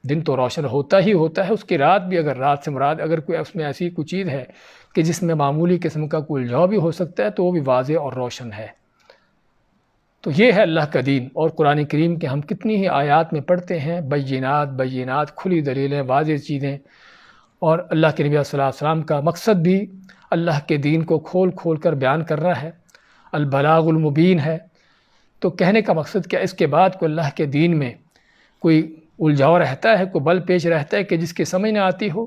دن تو روشن ہوتا ہی ہوتا ہے، اس کی رات بھی، اگر رات سے مراد اگر کوئی اس میں ایسی کوئی چیز ہے کہ جس میں معمولی قسم کا کوئی الجھاؤ بھی ہو سکتا ہے تو وہ بھی واضح اور روشن ہے۔ تو یہ ہے اللہ کا دین۔ اور قرآن کریم کے ہم کتنی ہی آیات میں پڑھتے ہیں، بینات کھلی دلیلیں، واضح چیزیں، اور اللہ کے نبی صلی اللہ علیہ وسلم کا مقصد بھی اللہ کے دین کو کھول کھول کر بیان کر رہا ہے، البلاغ المبین ہے۔ تو کہنے کا مقصد کیا، اس کے بعد کوئی اللہ کے دین میں کوئی الجھاؤ رہتا ہے، کوئی بل پیچ رہتا ہے کہ جس کی سمجھ نہ آتی ہو؟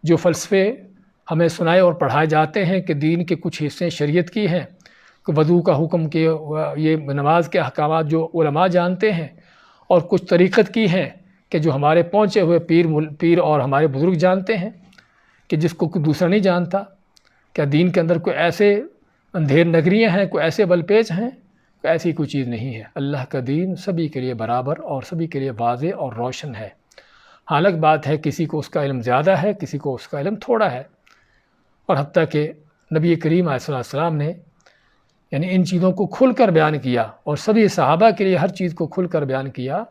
جو فلسفے ہمیں سنائے اور پڑھائے جاتے ہیں کہ دین کے کچھ حصے شریعت کی ہیں، کہ وضو کا حکم کے، یہ نماز کے احکامات جو علماء جانتے ہیں، اور کچھ طریقت کی ہیں کہ جو ہمارے پہنچے ہوئے پیر اور ہمارے بزرگ جانتے ہیں، کہ جس کو کوئی دوسرا نہیں جانتا۔ کیا دین کے اندر کوئی ایسے اندھیر نگریاں ہیں، کوئی ایسے بل پیچ ہیں؟ ایسی کوئی چیز نہیں ہے۔ اللہ کا دین سبھی کے لیے برابر اور سبھی کے لیے واضح اور روشن ہے۔ ہاں، الگ بات ہے کسی کو اس کا علم زیادہ ہے، کسی کو اس کا علم تھوڑا ہے، اور حتیٰ کہ نبی کریم علیہ السلام نے یعنی ان چیزوں کو کھل کر بیان کیا، اور سبھی صحابہ کے لیے ہر چیز کو کھل کر بیان کیا۔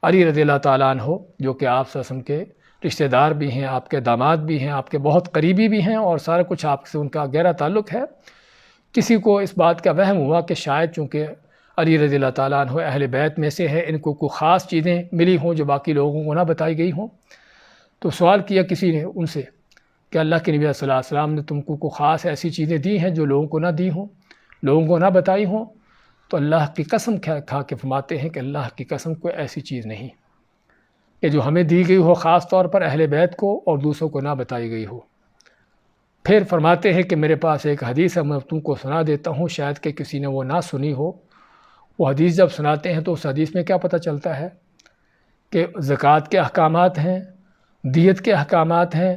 علی رضی اللہ تعالیٰ عنہ، جو کہ آپ صلی اللہ علیہ وسلم کے رشتہ دار بھی ہیں، آپ کے داماد بھی ہیں، آپ کے بہت قریبی بھی ہیں، اور سارا کچھ آپ سے ان کا گہرا تعلق ہے، کسی کو اس بات کا وہم ہوا کہ شاید چونکہ علی رضی اللہ تعالیٰ عنہ اہل بیت میں سے ہے، ان کو کوئی خاص چیزیں ملی ہوں جو باقی لوگوں کو نہ بتائی گئی ہوں، تو سوال کیا کسی نے ان سے کہ اللہ کے نبی صلی اللہ علیہ وسلم نے تم کو کوئی خاص ایسی چیزیں دی ہیں جو لوگوں کو نہ دی ہوں، لوگوں کو نہ بتائی ہوں؟ تو اللہ کی قسم کھا کے فرماتے ہیں کہ اللہ کی قسم کوئی ایسی چیز نہیں کہ جو ہمیں دی گئی ہو خاص طور پر اہل بیت کو اور دوسروں کو نہ بتائی گئی ہو۔ پھر فرماتے ہیں کہ میرے پاس ایک حدیث ہے، میں تم کو سنا دیتا ہوں، شاید کہ کسی نے وہ نہ سنی ہو۔ وہ حدیث جب سناتے ہیں تو اس حدیث میں کیا پتہ چلتا ہے کہ زکوٰۃ کے احکامات ہیں، دیت کے احکامات ہیں،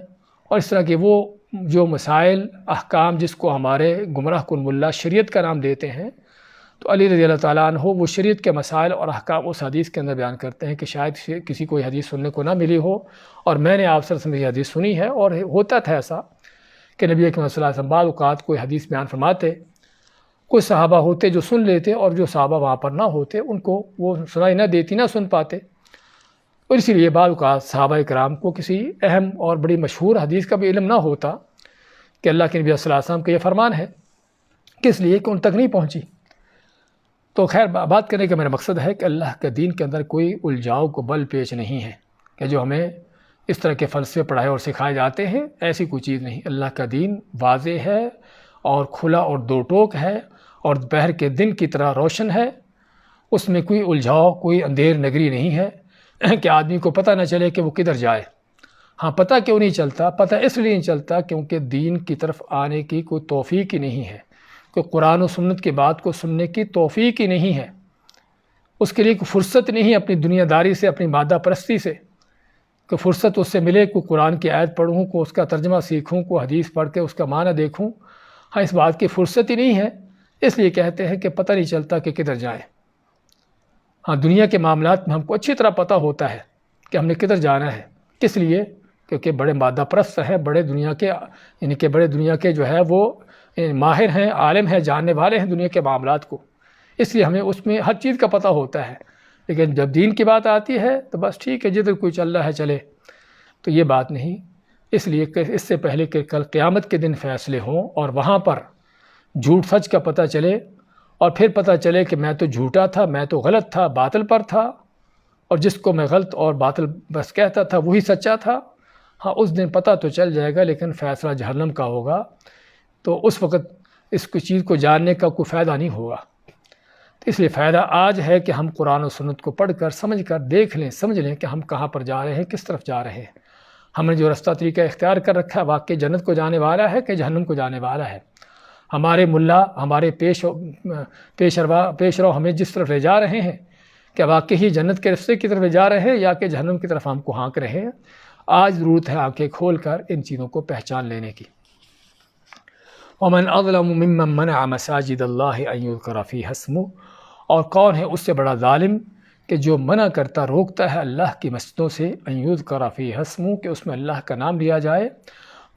اور اس طرح کے وہ جو مسائل احکام جس کو ہمارے گمراہ کن ملا شریعت کا نام دیتے ہیں، تو علی رضی اللہ تعالیٰ عنہ وہ شریعت کے مسائل اور احکام اس حدیث کے اندر بیان کرتے ہیں کہ شاید کسی کو یہ حدیث سننے کو نہ ملی ہو، اور میں نے آپ سے یہ حدیث سنی ہے۔ اور ہوتا تھا ایسا کہ نبی اکرم صلی اللہ علیہ وسلم بعض اوقات کوئی حدیث بیان فرماتے، کوئی صحابہ ہوتے جو سن لیتے، اور جو صحابہ وہاں پر نہ ہوتے ان کو وہ سنائی نہ دیتی، نہ سن پاتے، اور اسی لیے بعض اوقات صحابہ کرام کو کسی اہم اور بڑی مشہور حدیث کا بھی علم نہ ہوتا کہ اللہ کے نبی صلی اللہ علیہ وسلم کا یہ فرمان ہے، کس لیے کہ ان تک نہیں پہنچی۔ تو خیر بات کرنے کا میرا مقصد ہے کہ اللہ کے دین کے اندر کوئی الجھاؤ کو بل پیچ نہیں ہے کہ جو ہمیں اس طرح کے فلسفے پڑھائے اور سکھائے جاتے ہیں، ایسی کوئی چیز نہیں۔ اللہ کا دین واضح ہے اور کھلا اور دو ٹوک ہے اور دوپہر کے دن کی طرح روشن ہے، اس میں کوئی الجھاؤ، کوئی اندھیر نگری نہیں ہے کہ آدمی کو پتہ نہ چلے کہ وہ کدھر جائے۔ ہاں پتہ کیوں نہیں چلتا؟ پتہ اس لیے نہیں چلتا کیونکہ دین کی طرف آنے کی کوئی توفیق ہی نہیں ہے، کہ قرآن و سنت کی بات کو سننے کی توفیق ہی نہیں ہے، اس کے لیے کوئی فرصت نہیں ہے اپنی دنیا داری سے، اپنی مادہ پرستی سے، کہ فرصت اس سے ملے، کوئی قرآن کی آیت پڑھوں، کو اس کا ترجمہ سیکھوں، کوئی حدیث پڑھ کے اس کا معنی دیکھوں۔ ہاں اس بات کی فرصت ہی نہیں ہے، اس لیے کہتے ہیں کہ پتہ نہیں چلتا کہ کدھر جائیں۔ ہاں دنیا کے معاملات میں ہم کو اچھی طرح پتہ ہوتا ہے کہ ہم نے کدھر جانا ہے، کس لیے؟ کیونکہ بڑے مادہ پرست ہیں، بڑے دنیا کے یعنی کہ بڑے دنیا کے جو ہے وہ ماہر ہیں، عالم ہیں، جاننے والے ہیں دنیا کے معاملات کو، اس لیے ہمیں اس میں ہر چیز کا پتہ ہوتا ہے۔ لیکن جب دین کی بات آتی ہے تو بس ٹھیک ہے، جدھر کوئی چل رہا ہے چلے، تو یہ بات نہیں۔ اس لیے کہ اس سے پہلے کہ کل قیامت کے دن فیصلے ہوں اور وہاں پر جھوٹ سچ کا پتہ چلے، اور پھر پتہ چلے کہ میں تو جھوٹا تھا، میں تو غلط تھا، باطل پر تھا، اور جس کو میں غلط اور باطل بس کہتا تھا وہی سچا تھا، ہاں اس دن پتہ تو چل جائے گا، لیکن فیصلہ جہنم کا ہوگا، تو اس وقت اس کو چیز کو جاننے کا کوئی فائدہ نہیں ہوگا۔ تو اس لیے فائدہ آج ہے کہ ہم قرآن و سنت کو پڑھ کر سمجھ کر دیکھ لیں، سمجھ لیں کہ ہم کہاں پر جا رہے ہیں، کس طرف جا رہے ہیں۔ ہم نے جو رستہ طریقہ اختیار کر رکھا ہے واقعی جنت کو جانے والا ہے کہ جہنم کو جانے والا ہے۔ ہمارے ملا، ہمارے پیش رو ہمیں جس طرف لے جا رہے ہیں، کہ واقعی ہی جنت کے رستے کی طرف لے جا رہے ہیں یا کہ جہنم کی طرف ہم کو ہانک رہے ہیں۔ آج ضرورت ہے آنکھیں کھول کر ان چیزوں کو پہچان لینے کی۔ ومن اظلم ممن منع مساجد اللہ ان یذکر فیہا اسمہ، اور کون ہے اس سے بڑا ظالم کہ جو منع کرتا، روکتا ہے اللہ کی مسجدوں سے، ان یذکر فیہا اسمہ، کہ اس میں اللہ کا نام لیا جائے،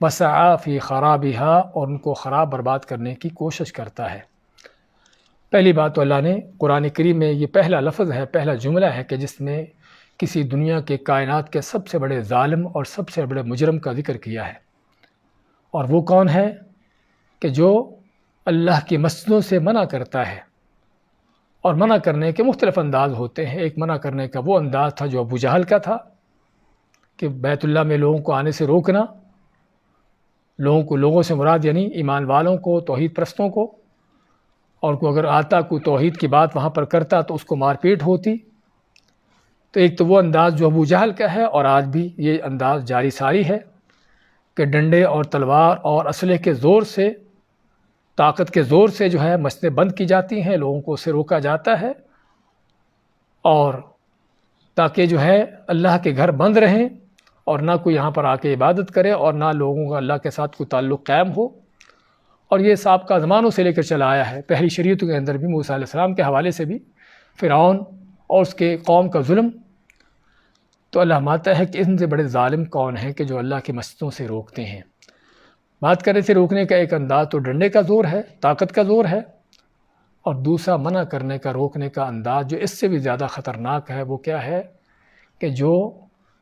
وسعی فی خرابہا، اور ان کو خراب برباد کرنے کی کوشش کرتا ہے۔ پہلی بات تو اللہ نے قرآن کریم میں یہ پہلا لفظ ہے، پہلا جملہ ہے کہ جس میں کسی دنیا کے کائنات کے سب سے بڑے ظالم اور سب سے بڑے مجرم کا ذکر کیا ہے، اور وہ کون ہے؟ کہ جو اللہ کی مسجدوں سے منع کرتا ہے۔ اور منع کرنے کے مختلف انداز ہوتے ہیں۔ ایک منع کرنے کا وہ انداز تھا جو ابو جہل کا تھا، کہ بیت اللہ میں لوگوں کو آنے سے روکنا، لوگوں سے مراد یعنی ایمان والوں کو، توحید پرستوں کو، اور کوئی اگر آتا کوئی توحید کی بات وہاں پر کرتا تو اس کو مار پیٹ ہوتی۔ تو ایک تو وہ انداز جو ابو جہل کا ہے، اور آج بھی یہ انداز جاری ساری ہے کہ ڈنڈے اور تلوار اور اسلحے کے زور سے، طاقت کے زور سے جو ہے مسجدیں بند کی جاتی ہیں، لوگوں کو اسے روکا جاتا ہے، اور تاکہ جو ہے اللہ کے گھر بند رہیں اور نہ کوئی یہاں پر آ کے عبادت کرے اور نہ لوگوں کا اللہ کے ساتھ کوئی تعلق قائم ہو۔ اور یہ سابقہ زمانوں سے لے کر چلا آیا ہے، پہلی شریعتوں کے اندر بھی، موسیٰ علیہ السلام کے حوالے سے بھی، فرعون اور اس کے قوم کا ظلم۔ تو اللہ مانتا ہے کہ ان سے بڑے ظالم کون ہیں کہ جو اللہ کی مسجدوں سے روکتے ہیں۔ بات کرنے سے روکنے کا ایک انداز تو ڈنڈے کا زور ہے، طاقت کا زور ہے، اور دوسرا منع کرنے کا، روکنے کا انداز جو اس سے بھی زیادہ خطرناک ہے، وہ کیا ہے؟ کہ جو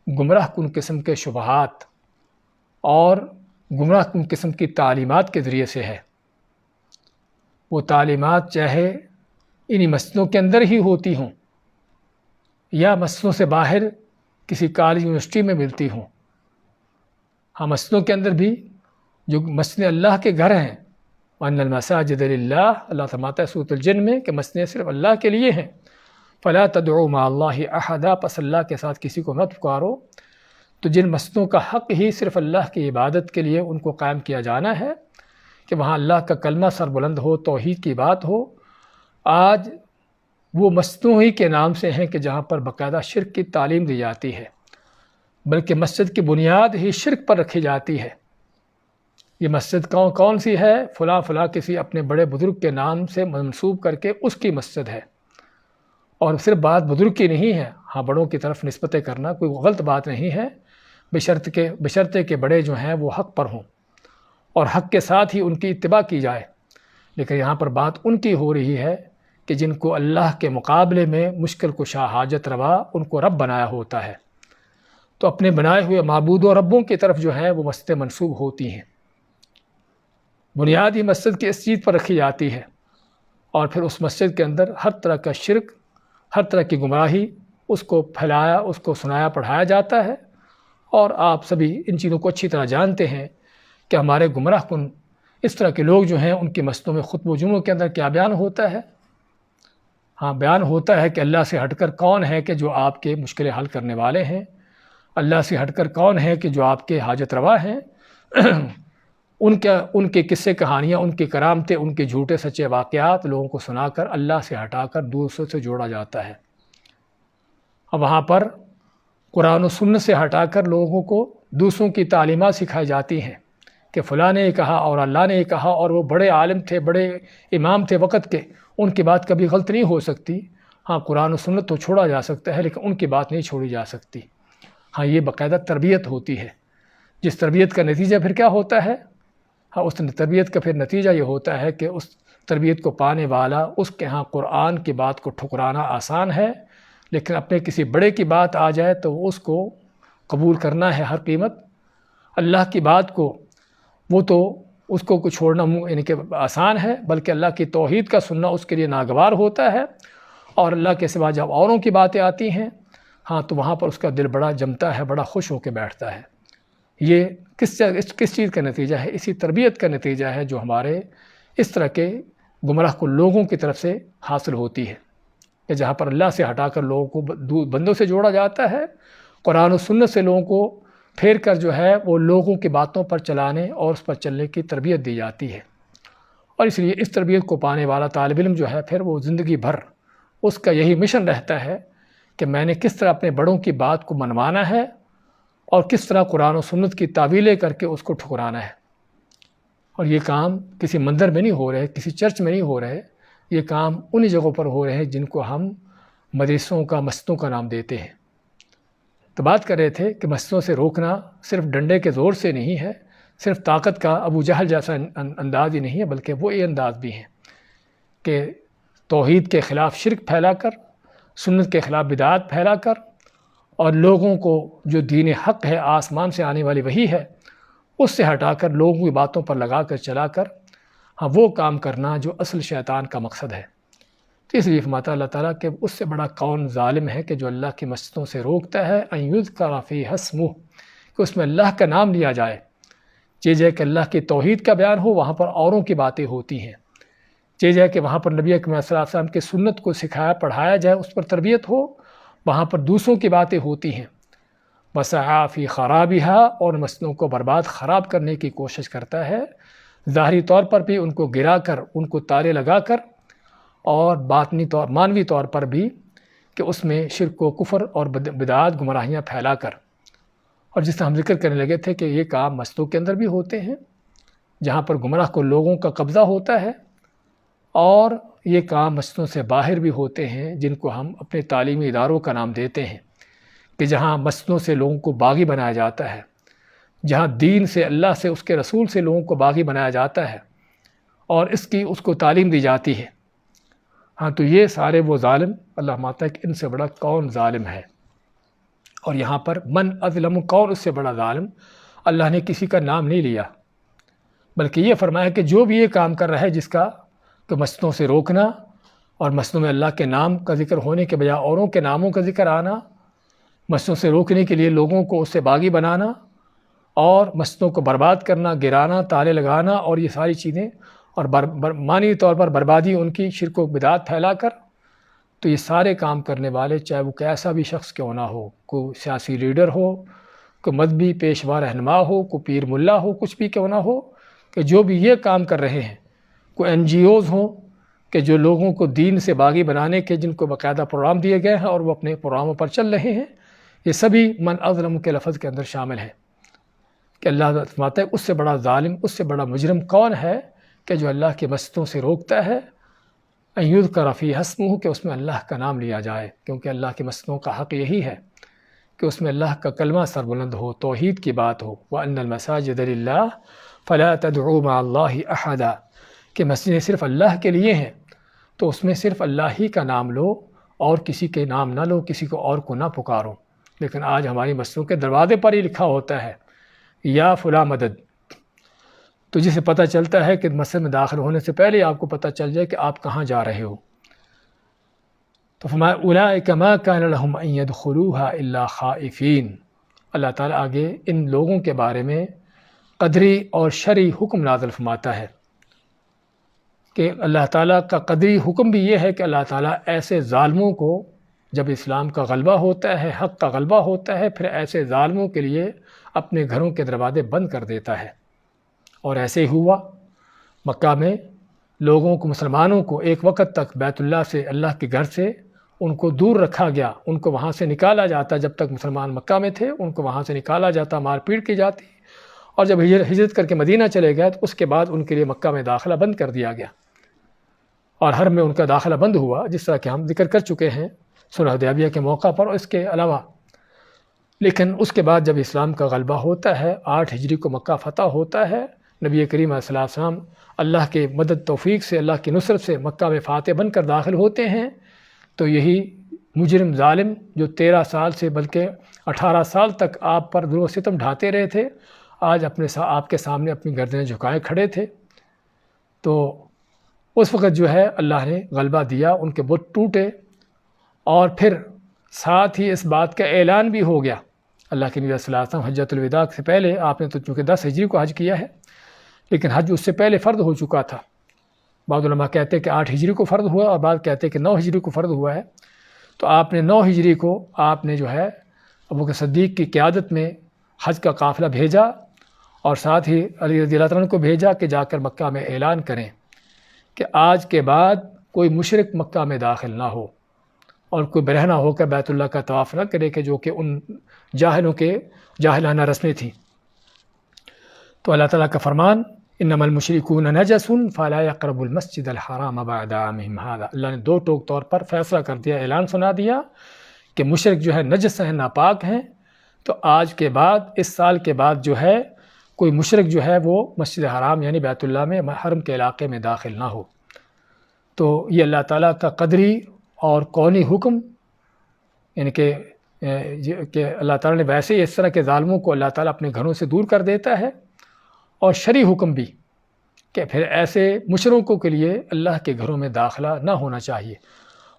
گمراہ کن قسم کے شبہات اور گمراہ کن قسم کی تعلیمات کے ذریعے سے ہے۔ وہ تعلیمات چاہے انہی مسجدوں کے اندر ہی ہوتی ہوں یا مسجدوں سے باہر کسی کالج یونیورسٹی میں ملتی ہوں۔ ہاں مسجدوں کے اندر بھی جو مسجد اللہ کے گھر ہیں، وَأَنَّ الْمَسَاجِدَ لِلَّهِ، اللہ فرماتا ہے سورۃ الجن میں کہ مسجدیں صرف اللہ کے لیے ہیں۔ فَلَا تَدْعُوا مَعَ اللَّهِ أَحَدًا، پس اللہ کے ساتھ کسی کو مت پکارو۔ تو جن مسجدوں کا حق ہی صرف اللہ کی عبادت کے لیے ان کو قائم کیا جانا ہے، کہ وہاں اللہ کا کلمہ سر بلند ہو، توحید کی بات ہو، آج وہ مسجدوں ہی کے نام سے ہیں کہ جہاں پر باقاعدہ شرک کی تعلیم دی جاتی ہے، بلکہ مسجد کی بنیاد ہی شرک پر رکھی جاتی ہے۔ یہ مسجد کون سی ہے؟ فلاں فلاں کسی اپنے بڑے بزرگ کے نام سے منسوب کر کے اس کی مسجد ہے، اور صرف بات بزرگ کی نہیں ہے، ہاں بڑوں کی طرف نسبتیں کرنا کوئی غلط بات نہیں ہے، بشرطے کہ بڑے جو ہیں وہ حق پر ہوں اور حق کے ساتھ ہی ان کی اتباع کی جائے۔ لیکن یہاں پر بات ان کی ہو رہی ہے کہ جن کو اللہ کے مقابلے میں مشکل کشا حاجت روا ان کو رب بنایا ہوتا ہے، تو اپنے بنائے ہوئے معبود و ربوں کی طرف جو ہے وہ مسجدیں منسوب ہوتی ہیں۔ بنیاد ہی مسجد کی اس چیز پر رکھی جاتی ہے، اور پھر اس مسجد کے اندر ہر طرح کا شرک، ہر طرح کی گمراہی اس کو پھیلایا، اس کو سنایا پڑھایا جاتا ہے۔ اور آپ سبھی ان چیزوں کو اچھی طرح جانتے ہیں کہ ہمارے گمراہ کن اس طرح کے لوگ جو ہیں ان کی مسجدوں میں خطب و جمعوں کے اندر کیا بیان ہوتا ہے؟ ہاں بیان ہوتا ہے کہ اللہ سے ہٹ کر کون ہے کہ جو آپ کے مشکلیں حل کرنے والے ہیں، اللہ سے ہٹ کر کون ہے کہ جو آپ کے حاجت روا ہیں۔ ان کے قصے کہانیاں، ان کی کرامتیں، ان کے جھوٹے سچے واقعات لوگوں کو سنا کر اللہ سے ہٹا کر دوسروں سے جوڑا جاتا ہے۔ اب وہاں پر قرآن و سنت سے ہٹا کر لوگوں کو دوسروں کی تعلیمات سکھائی جاتی ہیں کہ فلاں نے یہ کہا اور اللہ نے یہ کہا، اور وہ بڑے عالم تھے، بڑے امام تھے وقت کے، ان کی بات کبھی غلط نہیں ہو سکتی۔ ہاں قرآن و سنت تو چھوڑا جا سکتا ہے لیکن ان کی بات نہیں چھوڑی جا سکتی۔ ہاں یہ باقاعدہ تربیت ہوتی ہے، جس تربیت کا نتیجہ پھر کیا ہوتا ہے؟ ہاں اس تربیت کا پھر نتیجہ یہ ہوتا ہے کہ اس تربیت کو پانے والا اس کے ہاں قرآن کی بات کو ٹھکرانا آسان ہے، لیکن اپنے کسی بڑے کی بات آ جائے تو اس کو قبول کرنا ہے ہر قیمت۔ اللہ کی بات کو وہ تو اس کو چھوڑنا یعنی کہ آسان ہے، بلکہ اللہ کی توحید کا سننا اس کے لیے ناگوار ہوتا ہے۔ اور اللہ کے سوا جب اوروں کی باتیں آتی ہیں ہاں تو وہاں پر اس کا دل بڑا جمتا ہے، بڑا خوش ہو کے بیٹھتا ہے۔ یہ کس چیز کا نتیجہ ہے؟ اسی تربیت کا نتیجہ ہے جو ہمارے اس طرح کے گمراہ کو لوگوں کی طرف سے حاصل ہوتی ہے، کہ جہاں پر اللہ سے ہٹا کر لوگوں کو بندوں سے جوڑا جاتا ہے، قرآن و سنت سے لوگوں کو پھیر کر جو ہے وہ لوگوں کی باتوں پر چلانے اور اس پر چلنے کی تربیت دی جاتی ہے۔ اور اس لیے اس تربیت کو پانے والا طالب علم جو ہے پھر وہ زندگی بھر اس کا یہی مشن رہتا ہے کہ میں نے کس طرح اپنے بڑوں کی بات کو منوانا ہے اور کس طرح قرآن و سنت کی تعویلیں کر کے اس کو ٹھکرانا ہے۔ اور یہ کام کسی مندر میں نہیں ہو رہے، کسی چرچ میں نہیں ہو رہے، یہ کام انہی جگہوں پر ہو رہے ہیں جن کو ہم مدرسوں کا، مسجدوں کا نام دیتے ہیں۔ تو بات کر رہے تھے کہ مسجدوں سے روکنا صرف ڈنڈے کے زور سے نہیں ہے، صرف طاقت کا ابو جہل جیسا انداز ہی نہیں ہے، بلکہ وہ یہ انداز بھی ہیں کہ توحید کے خلاف شرک پھیلا کر، سنت کے خلاف بدعات پھیلا کر، اور لوگوں کو جو دین حق ہے، آسمان سے آنے والی وحی ہے، اس سے ہٹا کر لوگوں کی باتوں پر لگا کر چلا کر ہاں وہ کام کرنا جو اصل شیطان کا مقصد ہے۔ تو اس لیے فرماتا اللہ تعالیٰ کہ اس سے بڑا کون ظالم ہے کہ جو اللہ کی مسجدوں سے روکتا ہے ان یذکر فیہا اسمہ، کہ اس میں اللہ کا نام لیا جائے، چیز ہے کہ اللہ کی توحید کا بیان ہو، وہاں پر اوروں کی باتیں ہوتی ہیں، چیز ہے کہ وہاں پر نبی اکرم صلی اللہ علیہ وسلم کی سنت کو سکھایا پڑھایا جائے، اس پر تربیت ہو، وہاں پر دوسروں کی باتیں ہوتی ہیں۔ وسعی فی خرابہا، اور مسجدوں کو برباد خراب کرنے کی کوشش کرتا ہے، ظاہری طور پر بھی ان کو گرا کر، ان کو تالے لگا کر، اور مانوی طور پر بھی کہ اس میں شرک و کفر اور بدعات گمراہیاں پھیلا کر۔ اور جس طرح ہم ذکر کرنے لگے تھے کہ یہ کام مسجدوں کے اندر بھی ہوتے ہیں جہاں پر گمراہ کو لوگوں کا قبضہ ہوتا ہے، اور یہ کام مسجدوں سے باہر بھی ہوتے ہیں جن کو ہم اپنے تعلیمی اداروں کا نام دیتے ہیں، کہ جہاں مسجدوں سے لوگوں کو باغی بنایا جاتا ہے، جہاں دین سے، اللہ سے، اس کے رسول سے لوگوں کو باغی بنایا جاتا ہے اور اس کو تعلیم دی جاتی ہے۔ ہاں تو یہ سارے وہ ظالم، اللہ ماتا ہے کہ ان سے بڑا کون ظالم ہے۔ اور یہاں پر من اظلم، کون اس سے بڑا ظالم، اللہ نے کسی کا نام نہیں لیا، بلکہ یہ فرمایا کہ جو بھی یہ کام کر رہا ہے جس کا کہ مسجدوں سے روکنا اور مسجدوں میں اللہ کے نام کا ذکر ہونے کے بجائے اوروں کے ناموں کا ذکر آنا، مسجدوں سے روکنے کے لیے لوگوں کو اس سے باغی بنانا اور مسجدوں کو برباد کرنا، گرانا، تالے لگانا اور یہ ساری چیزیں، اور معنی طور پر بربادی ان کی، شرک و بدعات پھیلا کر، تو یہ سارے کام کرنے والے چاہے وہ کیسا بھی شخص کیوں نہ ہو، کوئی سیاسی لیڈر ہو، کوئی مذہبی پیشوا رہنما ہو، کوئی پیر ملا ہو، کچھ بھی کیوں نہ ہو، کہ جو بھی یہ کام کر رہے ہیں، کوئی NGOs ہوں کہ جو لوگوں کو دین سے باغی بنانے کے جن کو باقاعدہ پروگرام دیے گئے ہیں اور وہ اپنے پروگراموں پر چل رہے ہیں، یہ سبھی من اظلم کے لفظ کے اندر شامل ہیں۔ کہ اللہ فرماتا ہے اس سے بڑا ظالم، اس سے بڑا مجرم کون ہے کہ جو اللہ کے مسجدوں سے روکتا ہے ان یذکر فیہا اسمہ، کہ اس میں اللہ کا نام لیا جائے، کیونکہ اللہ کے مسجدوں کا حق یہی ہے کہ اس میں اللہ کا کلمہ سربلند ہو، توحید کی بات ہو۔ وَأَنَّ الْمَسَاجِدَ لِلَّهِ فَلَا تَدْعُوا مَعَ اللَّهِ أَحَدًا، کہ مسجدیں صرف اللہ کے لیے ہیں تو اس میں صرف اللہ ہی کا نام لو اور کسی کے نام نہ لو، کسی کو اور کو نہ پکارو۔ لیکن آج ہماری مسجدوں کے دروازے پر ہی لکھا ہوتا ہے یا فلاں مدد، تو جسے پتہ چلتا ہے کہ مسجد میں داخل ہونے سے پہلے آپ کو پتہ چل جائے کہ آپ کہاں جا رہے ہو۔ تو فرمایا اولئک ما کان لهم ان يدخلوها الا خائفین، اللہ تعالیٰ آگے ان لوگوں کے بارے میں قدری اور شرعی حکم نازل فرماتا ہے کہ اللہ تعالیٰ کا قدری حکم بھی یہ ہے کہ اللہ تعالیٰ ایسے ظالموں کو، جب اسلام کا غلبہ ہوتا ہے، حق کا غلبہ ہوتا ہے، پھر ایسے ظالموں کے لیے اپنے گھروں کے دروازے بند کر دیتا ہے۔ اور ایسے ہی ہوا، مکہ میں لوگوں کو، مسلمانوں کو ایک وقت تک بیت اللہ سے، اللہ کے گھر سے ان کو دور رکھا گیا، ان کو وہاں سے نکالا جاتا، جب تک مسلمان مکہ میں تھے ان کو وہاں سے نکالا جاتا، مار پیٹ کی جاتی، اور جب ہجرت کر کے مدینہ چلے گئے تو اس کے بعد ان کے لیے مکہ میں داخلہ بند کر دیا گیا، اور حرم میں ان کا داخلہ بند ہوا، جس طرح کہ ہم ذکر کر چکے ہیں صلح حدیبیہ کے موقع پر اور اس کے علاوہ۔ لیکن اس کے بعد جب اسلام کا غلبہ ہوتا ہے، 8 ہجری کو مکہ فتح ہوتا ہے، نبی کریم علیہ السلام اللہ کے مدد توفیق سے، اللہ کی نصرت سے مکہ میں فاتح بن کر داخل ہوتے ہیں، تو یہی مجرم ظالم جو 13 سال سے بلکہ 18 سال تک آپ پر ظلم و ستم ڈھاتے رہے تھے، آج آپ کے سامنے اپنی گردنیں جھکائے کھڑے تھے۔ تو اس وقت جو ہے اللہ نے غلبہ دیا، ان کے بت ٹوٹے، اور پھر ساتھ ہی اس بات کا اعلان بھی ہو گیا، اللہ کے نبی صلی اللہ علیہ وسلم حجۃ الوداع سے پہلے، آپ نے تو چونکہ 10 ہجری کو حج کیا ہے، لیکن حج اس سے پہلے فرض ہو چکا تھا۔ بعض علماء کہتے ہیں کہ 8 ہجری کو فرض ہوا، اور بعض کہتے ہیں کہ 9 ہجری کو فرض ہوا ہے۔ تو آپ نے 9 ہجری کو آپ نے جو ہے ابوبکر صدیق کی قیادت میں حج کا قافلہ بھیجا، اور ساتھ ہی علی رضی اللہ عنہ کو بھیجا کہ جا کر مکہ میں اعلان کریں کہ آج کے بعد کوئی مشرک مکہ میں داخل نہ ہو، اور کوئی برہنہ ہو کر بیت اللہ کا طواف نہ کرے، کہ جو کہ ان جاہلوں کے جاہلانہ رسمیں تھیں۔ تو اللہ تعالیٰ کا فرمان انما المشرکون نجس فلا يقربوا المسجد الحرام بعد عامهم هذا، اللہ نے 2 ٹوک طور پر فیصلہ کر دیا، اعلان سنا دیا کہ مشرک جو ہے نجس ہیں، ناپاک ہیں، تو آج کے بعد، اس سال کے بعد جو ہے کوئی مشرک جو ہے وہ مسجد حرام یعنی بیت اللہ میں، حرم کے علاقے میں داخل نہ ہو۔ تو یہ اللہ تعالیٰ کا قدری اور کونی حکم، یعنی کہ اللہ تعالیٰ نے ویسے ہی اس طرح کے ظالموں کو اللہ تعالیٰ اپنے گھروں سے دور کر دیتا ہے، اور شرعی حکم بھی کہ پھر ایسے مشرکوں کے لیے اللہ کے گھروں میں داخلہ نہ ہونا چاہیے۔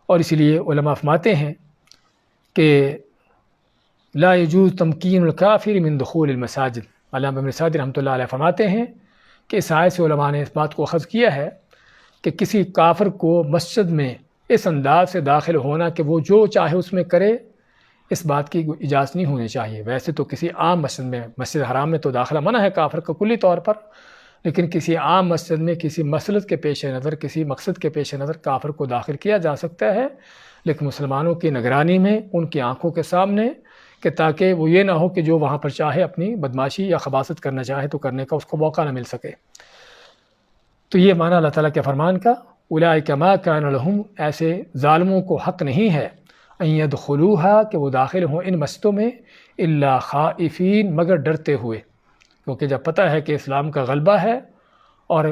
اور اسی لیے علماء فرماتے ہیں کہ لا يجوز تمکین الکافر من دخول المساجد، علامہ ابن سعدی رحمۃ اللہ علیہ فرماتے ہیں کہ اس آیت سے علماء نے اس بات کو اخذ کیا ہے کہ کسی کافر کو مسجد میں اس انداز سے داخل ہونا کہ وہ جو چاہے اس میں کرے، اس بات کی اجازت نہیں ہونی چاہیے۔ ویسے تو کسی عام مسجد میں، مسجد حرام میں تو داخلہ منع ہے کافر کا کلی طور پر، لیکن کسی عام مسجد میں کسی مصلحت کے پیش نظر، کسی مقصد کے پیش نظر کافر کو داخل کیا جا سکتا ہے، لیکن مسلمانوں کی نگرانی میں، ان کی آنکھوں کے سامنے، کہ تاکہ وہ یہ نہ ہو کہ جو وہاں پر چاہے اپنی بدماشی یا خباثت کرنا چاہے تو کرنے کا اس کو موقع نہ مل سکے۔ تو یہ معنی اللہ تعالیٰ کے فرمان کا، اولئک ما کان لہم، ایسے ظالموں کو حق نہیں ہے، ان یدخلوها، کہ وہ داخل ہوں ان مسجدوں میں، الا خائفین، مگر ڈرتے ہوئے، کیونکہ جب پتہ ہے کہ اسلام کا غلبہ ہے اور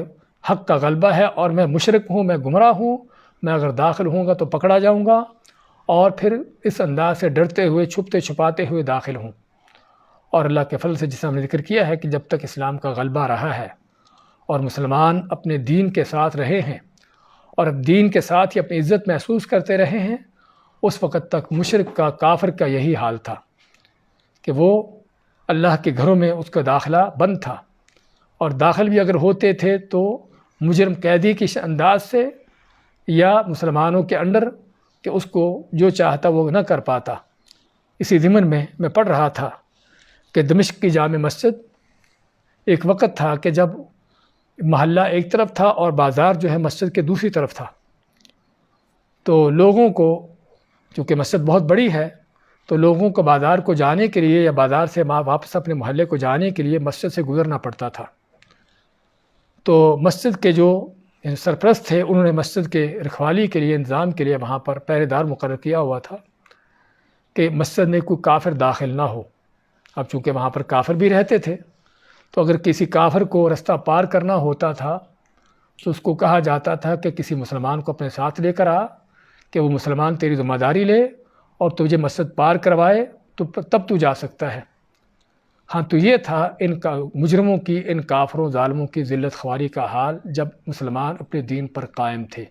حق کا غلبہ ہے، اور میں مشرک ہوں، میں گمراہ ہوں، میں اگر داخل ہوں گا تو پکڑا جاؤں گا، اور پھر اس انداز سے ڈرتے ہوئے، چھپتے چھپاتے ہوئے داخل ہوں۔ اور اللہ کے فضل سے، جسے ہم نے ذکر کیا ہے کہ جب تک اسلام کا غلبہ رہا ہے اور مسلمان اپنے دین کے ساتھ رہے ہیں اور اب دین کے ساتھ ہی اپنی عزت محسوس کرتے رہے ہیں، اس وقت تک مشرک کا، کافر کا یہی حال تھا کہ وہ اللہ کے گھروں میں اس کا داخلہ بند تھا، اور داخل بھی اگر ہوتے تھے تو مجرم قیدی کے انداز سے یا مسلمانوں کے انڈر، کہ اس کو جو چاہتا وہ نہ کر پاتا۔ اسی ضمن میں پڑھ رہا تھا کہ دمشق کی جامع مسجد ایک وقت تھا کہ جب محلہ ایک طرف تھا اور بازار جو ہے مسجد کے دوسری طرف تھا، تو لوگوں کو، چونکہ مسجد بہت بڑی ہے، تو لوگوں کو بازار کو جانے کے لیے یا بازار سے واپس اپنے محلے کو جانے کے لیے مسجد سے گزرنا پڑتا تھا۔ تو مسجد کے جو سرپرست تھے انہوں نے مسجد کے رکھوالی کے لیے، انتظام کے لیے وہاں پر پہرے دار مقرر کیا ہوا تھا کہ مسجد میں کوئی کافر داخل نہ ہو۔ اب چونکہ وہاں پر کافر بھی رہتے تھے تو اگر کسی کافر کو رستہ پار کرنا ہوتا تھا تو اس کو کہا جاتا تھا کہ کسی مسلمان کو اپنے ساتھ لے کر آ، کہ وہ مسلمان تیری ذمہ داری لے اور تجھے مسجد پار کروائے تو تب تو جا سکتا ہے۔ ہاں، تو یہ تھا ان کا مجرموں کی، ان کافروں ظالموں کی ذلت خواری کا حال جب مسلمان اپنے دین پر قائم تھے،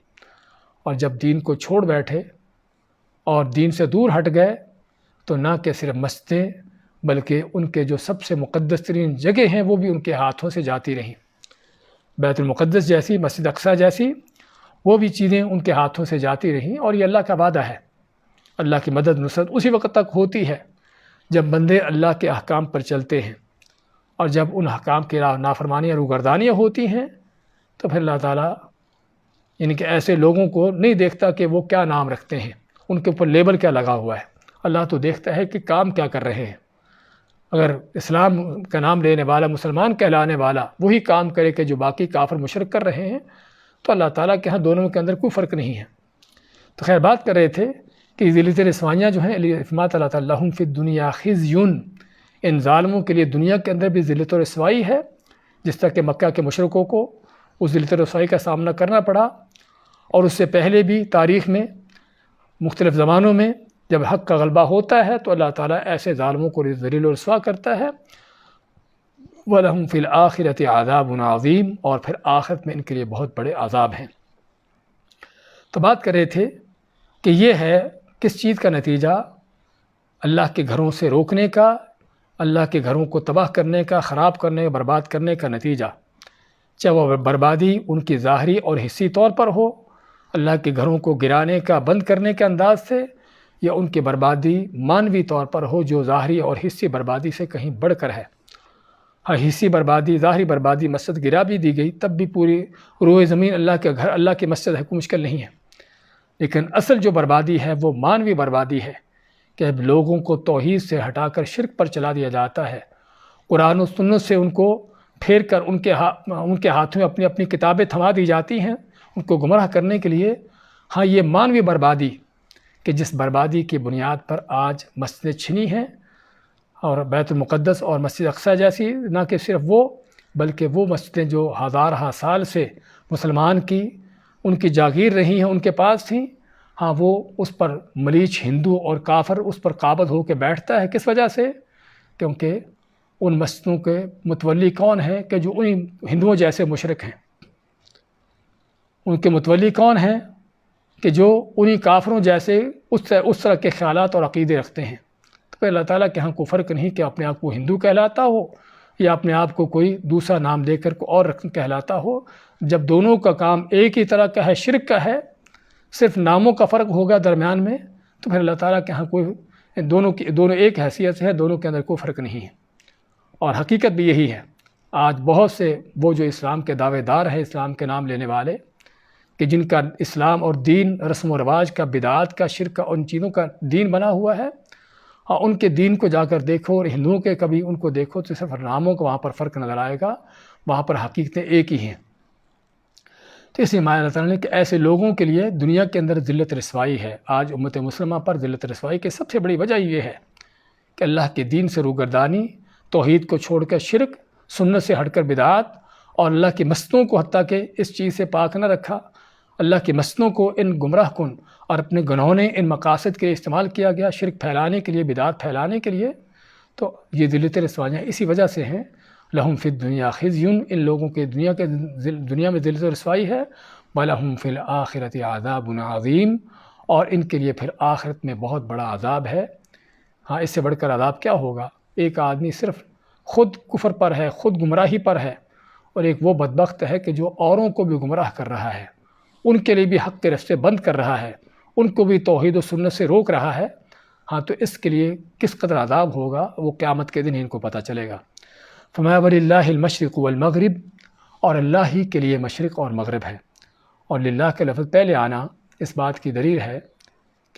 اور جب دین کو چھوڑ بیٹھے اور دین سے دور ہٹ گئے تو نہ کہ صرف مسجدیں بلکہ ان کے جو سب سے مقدس ترین جگہ ہیں وہ بھی ان کے ہاتھوں سے جاتی رہیں۔ بیت المقدس جیسی، مسجد اقصیٰ جیسی، وہ بھی چیزیں ان کے ہاتھوں سے جاتی رہیں، اور یہ اللہ کا وعدہ ہے۔ اللہ کی مدد نصرت اسی وقت تک ہوتی ہے جب بندے اللہ کے احکام پر چلتے ہیں، اور جب ان احکام کی نافرمانیاں روگردانیاں ہوتی ہیں تو پھر اللہ تعالیٰ یعنی کہ ایسے لوگوں کو نہیں دیکھتا کہ وہ کیا نام رکھتے ہیں، ان کے اوپر لیبل کیا لگا ہوا ہے۔ اللہ تو دیکھتا ہے کہ کام کیا کر رہے ہیں۔ اگر اسلام کا نام لینے والا، مسلمان کہلانے والا وہی کام کرے کہ جو باقی کافر مشرک کر رہے ہیں تو اللہ تعالیٰ کے ہاں دونوں کے اندر کوئی فرق نہیں ہے۔ تو خیر بات کر رہے تھے کہ ذلت رسوائیاں جو ہیں، فرماتا اللہ تعالیٰ لہم فی الدنیا خزی، ان ظالموں کے لیے دنیا کے اندر بھی ذلت و رسوائی ہے، جس طرح کہ مکہ کے مشرکوں کو اس ذلت و رسوائی کا سامنا کرنا پڑا، اور اس سے پہلے بھی تاریخ میں مختلف زمانوں میں جب حق کا غلبہ ہوتا ہے تو اللہ تعالیٰ ایسے ظالموں کو ذلیل و رسوا کرتا ہے۔ وَلَهُمْ فِي الْآخِرَةِ عَذَابٌ عَظِيمٌ، اور پھر آخرت میں ان کے لیے بہت بڑے عذاب ہیں۔ تو بات کر رہے تھے کہ یہ ہے کس چیز کا نتیجہ؟ اللہ کے گھروں سے روکنے کا، اللہ کے گھروں کو تباہ کرنے کا، خراب کرنے، برباد کرنے کا نتیجہ، چاہے وہ بربادی ان کی ظاہری اور حصی طور پر ہو، اللہ کے گھروں کو گرانے کا، بند کرنے کے انداز سے، یا ان کی بربادی مانوی طور پر ہو جو ظاہری اور حصی بربادی سے کہیں بڑھ کر ہے۔ ہاں، حصی بربادی، ظاہری بربادی، مسجد گرا بھی دی گئی تب بھی پوری روئے زمین اللہ کے گھر، اللہ کی مسجد ہے، کوئی مشکل نہیں ہے، لیکن اصل جو بربادی ہے وہ مانوی بربادی ہے کہ اب لوگوں کو توحید سے ہٹا کر شرک پر چلا دیا جاتا ہے، قرآن و سنت سے ان کو پھیر کر ان کے ہاتھوں میں اپنی اپنی کتابیں تھما دی جاتی ہیں ان کو گمراہ کرنے کے لیے۔ ہاں، یہ مانوی بربادی کہ جس بربادی کی بنیاد پر آج مسجدیں چھنی ہیں، اور بیت المقدس اور مسجد اقصیٰ جیسی، نہ کہ صرف وہ بلکہ وہ مسجدیں جو ہزارہ سال سے مسلمان کی ان کی جاگیر رہی ہیں، ان کے پاس تھیں، ہاں وہ اس پر ملیچ ہندو اور کافر اس پر قابض ہو کے بیٹھتا ہے۔ کس وجہ سے؟ کیونکہ ان مسجدوں کے متولی کون ہیں کہ جو انہی ہندوؤں جیسے مشرک ہیں، ان کے متولی کون ہیں کہ جو انہی کافروں جیسے اس طرح کے خیالات اور عقیدے رکھتے ہیں۔ تو اللہ تعالیٰ کے ہاں کوئی فرق نہیں کہ اپنے آپ کو ہندو کہلاتا ہو یا اپنے آپ کو کوئی دوسرا نام دے کر کوئی اور کہلاتا ہو، جب دونوں کا کام ایک ہی طرح کا ہے، شرک کا ہے، صرف ناموں کا فرق ہوگا درمیان میں، تو پھر اللہ تعالیٰ کے ہاں کوئی دونوں ایک حیثیت سے ہے، دونوں کے اندر کوئی فرق نہیں ہے۔ اور حقیقت بھی یہی ہے۔ آج بہت سے وہ جو اسلام کے دعوے دار ہیں، اسلام کے نام لینے والے، کہ جن کا اسلام اور دین رسم و رواج کا، بدعات کا، شرک کا، ان چیزوں کا دین بنا ہوا ہے، ہاں ان کے دین کو جا کر دیکھو اور ہندوؤں کے کبھی ان کو دیکھو تو صرف ناموں کا وہاں پر فرق نظر آئے گا، وہاں پر حقیقتیں ایک ہی ہیں۔ تو اس لیے مایا اللہ تعالیٰ نے کہ ایسے لوگوں کے لیے دنیا کے اندر ذلت رسوائی ہے۔ آج امت مسلمہ پر ذلت رسوائی کی سب سے بڑی وجہ یہ ہے کہ اللہ کے دین سے روگردانی، توحید کو چھوڑ کر شرک، سنت سے ہٹ کر بدعات، اور اللہ کی مسجدوں کو حتیٰ کہ اس چیز سے پاک نہ رکھا، اللہ کی مسجدوں کو ان گمراہ کن اور اپنے گناہوں ان مقاصد کے لیے استعمال کیا گیا، شرک پھیلانے کے لیے، بدعات پھیلانے کے لیے۔ تو یہ ذلت رسوائیاں اسی وجہ سے ہیں۔ لہم فی الدنیا خزی، ان لوگوں کے دنیا میں ذلت و رسوائی ہے، وَلَهُمْ فِي الْآخِرَةِ عَذَابٌ عَظِيمٌ، اور ان کے لیے پھر آخرت میں بہت بڑا عذاب ہے۔ ہاں، اس سے بڑھ کر عذاب کیا ہوگا؟ ایک آدمی صرف خود کفر پر ہے، خود گمراہی پر ہے، اور ایک وہ بدبخت ہے کہ جو اوروں کو بھی گمراہ کر رہا ہے، ان کے لیے بھی حق کے راستے بند کر رہا ہے، ان کو بھی توحید و سنت سے روک رہا ہے۔ ہاں، تو اس کے لیے کس قدر عذاب ہوگا وہ قیامت کے دن ان کو پتہ چلے گا۔ فَمَا وَلِلَّهِ الْمَشْرِقُ وَالْمَغْرِبُ، اور اللہ ہی کے لیے مشرق اور مغرب ہے۔ اور للہ کے لفظ پہلے آنا اس بات کی دلیل ہے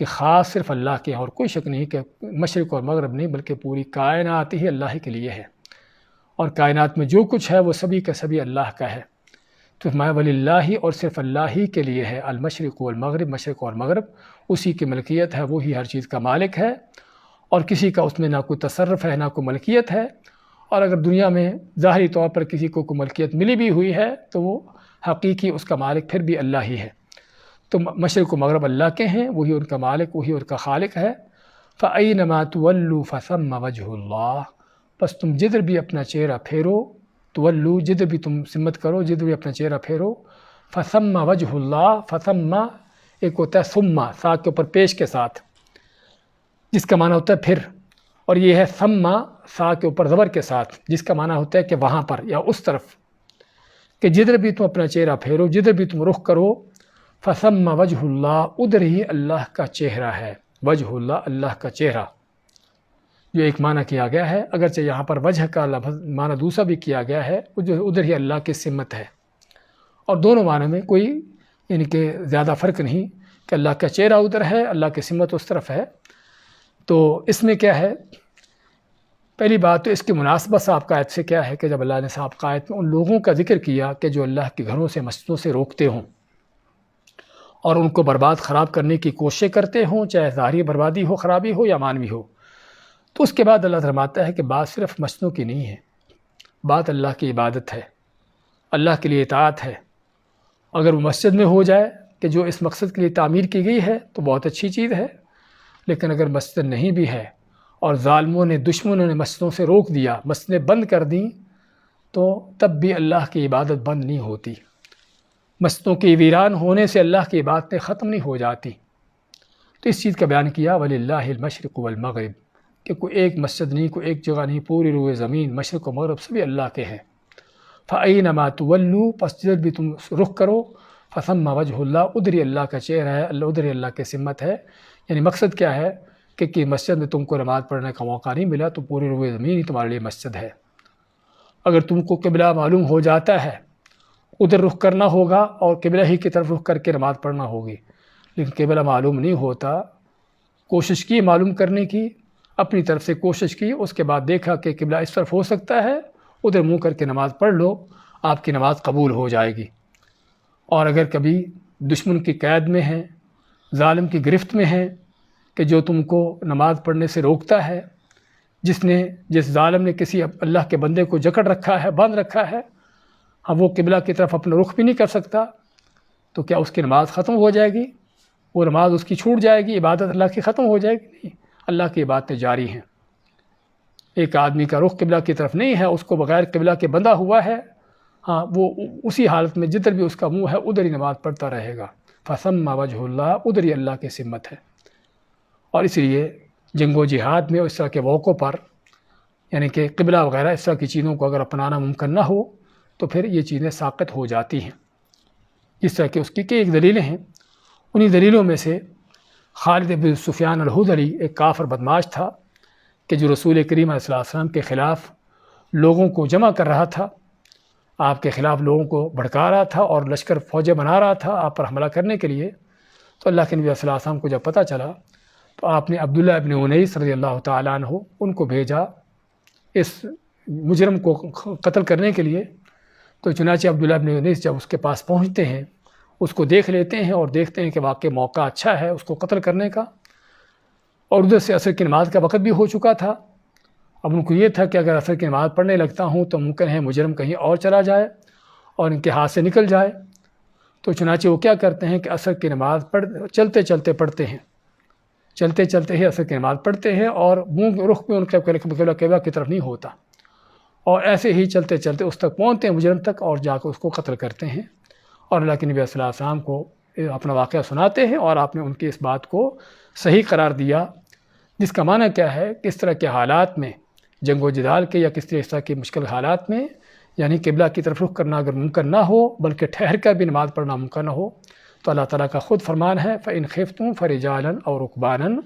کہ خاص صرف اللہ کے ہیں، اور کوئی شک نہیں کہ مشرق اور مغرب نہیں بلکہ پوری کائنات ہی اللہ کے لیے ہے، اور کائنات میں جو کچھ ہے وہ سبھی کا سبھی اللہ کا ہے۔ تو وللہ، اور صرف اللہ ہی کے لیے ہے، المشرق والمغرب، مشرق اور مغرب اسی کی ملکیت ہے، وہی ہر چیز کا مالک ہے، اور کسی کا اس میں نہ کوئی تصرف ہے نہ کوئی ملکیت ہے۔ اور اگر دنیا میں ظاہری طور پر کسی کو کوئی ملکیت ملی بھی ہوئی ہے تو وہ حقیقی اس کا مالک پھر بھی اللہ ہی ہے۔ تو مشرق و مغرب اللہ کے ہیں، وہی ان کا مالک، وہی ان کا خالق ہے۔ فَأَيْنَمَا تُوَلُّوا فَثَمَّ وَجْهُ اللَّهِ، بس تم جدھر بھی اپنا چہرہ پھیرو، تولو جدھر بھی تم سمت کرو، جدھر بھی اپنا چہرہ پھیرو، فَثَمَّ وَجْهُ اللَّهِ، فَثَمَّ ایک ہوتا ہے ثم، سا کے اوپر پیش کے ساتھ، جس کا معنی ہوتا ہے پھر، اور یہ ہے ثم سا کے اوپر زبر کے ساتھ، جس کا معنی ہوتا ہے کہ وہاں پر یا اس طرف، کہ جدھر بھی تم اپنا چہرہ پھیرو، جدھر بھی تم رخ کرو، فثم وجہ اللہ، ادھر ہی اللہ کا چہرہ ہے، وجہ اللہ، اللہ کا چہرہ، جو ایک معنی کیا گیا ہے، اگرچہ یہاں پر وجہ کا لفظ معنی دوسرا بھی کیا گیا ہے، ادھر ہی اللہ کی سمت ہے، اور دونوں معنی میں کوئی یعنی کہ زیادہ فرق نہیں کہ اللہ کا چہرہ ادھر ہے، اللہ کی سمت اس طرف ہے۔ تو اس میں کیا ہے، پہلی بات تو اس کی مناسبت سابقہ آیت سے کیا ہے کہ جب اللہ نے سابقہ آیت میں ان لوگوں کا ذکر کیا کہ جو اللہ کے گھروں سے مسجدوں سے روکتے ہوں اور ان کو برباد خراب کرنے کی کوشش کرتے ہوں، چاہے ظاہری بربادی ہو، خرابی ہو یا مانوی ہو، تو اس کے بعد اللہ فرماتا ہے کہ بات صرف مسجدوں کی نہیں ہے، بات اللہ کی عبادت ہے، اللہ کے لیے اطاعت ہے۔ اگر وہ مسجد میں ہو جائے کہ جو اس مقصد کے لیے تعمیر کی گئی ہے تو بہت اچھی چیز ہے، لیکن اگر مسجد نہیں بھی ہے اور ظالموں نے، دشمنوں نے مسجدوں سے روک دیا، مسجدیں بند کر دیں، تو تب بھی اللہ کی عبادت بند نہیں ہوتی۔ مسجدوں کے ویران ہونے سے اللہ کی عبادتیں ختم نہیں ہو جاتی۔ تو اس چیز کا بیان کیا وَلِلَّهِ الْمَشْرِقُ وَالْمَغْرِبُ، کہ کوئی ایک مسجد نہیں، کوئی ایک جگہ نہیں، پوری روئے زمین مشرق و مغرب سبھی اللہ کے ہیں۔ فَأَيْنَمَا تُوَلُّوا، پس جدھر بھی تم رخ کرو، فَثَمَّ وَجْهُ اللَّهِ، ادھر ہی اللہ کا چہرہ ہے، ادھر ہی اللہ کی سمت ہے۔ یعنی مقصد کیا ہے کہ مسجد میں تم کو نماز پڑھنے کا موقع نہیں ملا تو پوری روئے زمین ہی تمہارے لیے مسجد ہے۔ اگر تم کو قبلہ معلوم ہو جاتا ہے، ادھر رخ کرنا ہوگا اور قبلہ ہی کی طرف رخ کر کے نماز پڑھنا ہوگی، لیکن قبلہ معلوم نہیں ہوتا، کوشش کی معلوم کرنے کی، اپنی طرف سے کوشش کی، اس کے بعد دیکھا کہ قبلہ اس طرف ہو سکتا ہے، ادھر منہ کر کے نماز پڑھ لو، آپ کی نماز قبول ہو جائے گی۔ اور اگر کبھی دشمن کی قید میں ہیں، ظالم کی گرفت میں ہیں کہ جو تم کو نماز پڑھنے سے روکتا ہے، جس ظالم نے کسی اللہ کے بندے کو جکڑ رکھا ہے، باندھ رکھا ہے، وہ قبلہ کی طرف اپنا رخ بھی نہیں کر سکتا، تو کیا اس کی نماز ختم ہو جائے گی؟ وہ نماز اس کی چھوٹ جائے گی، عبادت اللہ کی ختم ہو جائے گی؟ نہیں، اللہ کی عبادتیں جاری ہیں۔ ایک آدمی کا رخ قبلہ کی طرف نہیں ہے، اس کو بغیر قبلہ کے بندھا ہوا ہے، وہ اسی حالت میں جدھر بھی اس کا منہ ہے ادھر ہی نماز پڑھتا رہے گا۔ فَثَمَّ وَجْهُ اللَّهِ، ادھر ہی اللہ کی سمت ہے۔ اور اس لیے جنگ و جہاد میں اس طرح کے موقعوں پر یعنی کہ قبلہ وغیرہ اس طرح کی چیزوں کو اگر اپنانا ممکن نہ ہو تو پھر یہ چیزیں ساقط ہو جاتی ہیں۔ جس طرح کہ اس کی ایک دلیلیں ہیں، انہی دلیلوں میں سے خالد بن سفیان الحذلی ایک کافر بدماش تھا کہ جو رسول کریم علیہ السلام کے خلاف لوگوں کو جمع کر رہا تھا، آپ کے خلاف لوگوں کو بھڑکا رہا تھا اور لشکر فوجیں بنا رہا تھا آپ پر حملہ کرنے کے لیے۔ تو اللہ کے نبی صلی اللہ علیہ وسلم کو جب پتہ چلا تو آپ نے عبداللہ ابن انیس رضی اللہ تعالیٰ عنہ ان کو بھیجا اس مجرم کو قتل کرنے کے لیے۔ تو چنانچہ عبداللہ ابن انیس جب اس کے پاس پہنچتے ہیں، اس کو دیکھ لیتے ہیں اور دیکھتے ہیں کہ واقعی موقع اچھا ہے اس کو قتل کرنے کا، اور ادھر سے عصر کی نماز کا وقت بھی ہو چکا تھا۔ اب ان کو یہ تھا کہ اگر عصر کی نماز پڑھنے لگتا ہوں تو ممکن ہے مجرم کہیں اور چلا جائے اور ان کے ہاتھ سے نکل جائے۔ تو چنانچہ وہ کیا کرتے ہیں کہ عصر کی نماز چلتے چلتے پڑھتے ہیں، چلتے چلتے ہی عصر کی نماز پڑھتے ہیں اور منہ رخ میں ان کا قبلہ کی طرف نہیں ہوتا، اور ایسے ہی چلتے چلتے اس تک پہنچتے ہیں مجرم تک اور جا کر اس کو قتل کرتے ہیں۔ اور اللہ کے نبی صلی اللہ علیہ وسلم کو اپنا واقعہ سناتے ہیں اور آپ نے ان کی اس بات کو صحیح قرار دیا، جس کا معنی کیا ہے کہ اس طرح کے حالات میں، جنگ و جدال کے یا کس طرح کی مشکل حالات میں، یعنی قبلہ کی طرف رخ کرنا اگر ممکن نہ ہو بلکہ ٹھہر کر بھی نماز پڑھنا ممکن نہ ہو، تو اللہ تعالیٰ کا خود فرمان ہے فَإِنْ خِفْتُمْ فَرِجَالًا أَوْ رُكْبَانًا،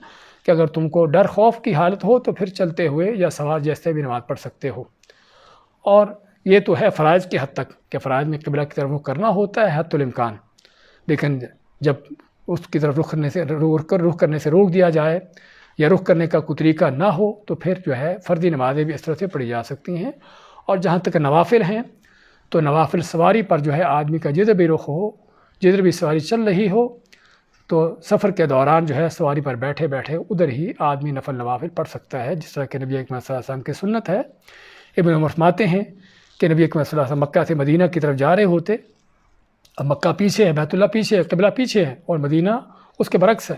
کہ اگر تم کو ڈر خوف کی حالت ہو تو پھر چلتے ہوئے یا سوار جیسے بھی نماز پڑھ سکتے ہو۔ اور یہ تو ہے فرائض کی حد تک کہ فرائض میں قبلہ کی طرف رخ کرنا ہوتا ہے حد الامکان، لیکن جب اس کی طرف رخ کرنے سے روک دیا جائے یا رخ کرنے کا کوئی طریقہ نہ ہو تو پھر جو ہے فردی نمازیں بھی اس طرح سے پڑھی جا سکتی ہیں۔ اور جہاں تک نوافل ہیں تو نوافل سواری پر جو ہے آدمی کا جدھر بھی رخ ہو، جدھر بھی سواری چل رہی ہو تو سفر کے دوران جو ہے سواری پر بیٹھے بیٹھے ادھر ہی آدمی نفل نوافل پڑھ سکتا ہے، جس طرح کہ نبی اکرم صلی اللہ علیہ وسلم کی سنت ہے۔ ابن عمر فرماتے ہیں کہ نبی اکرم صلی اللہ علیہ وسلم مکہ سے مدینہ کی طرف جا رہے ہوتے، اب مکہ پیچھے ہے، بیت اللہ پیچھے ہے، قبلہ پیچھے ہے اور مدینہ اس کے برعکس ہے،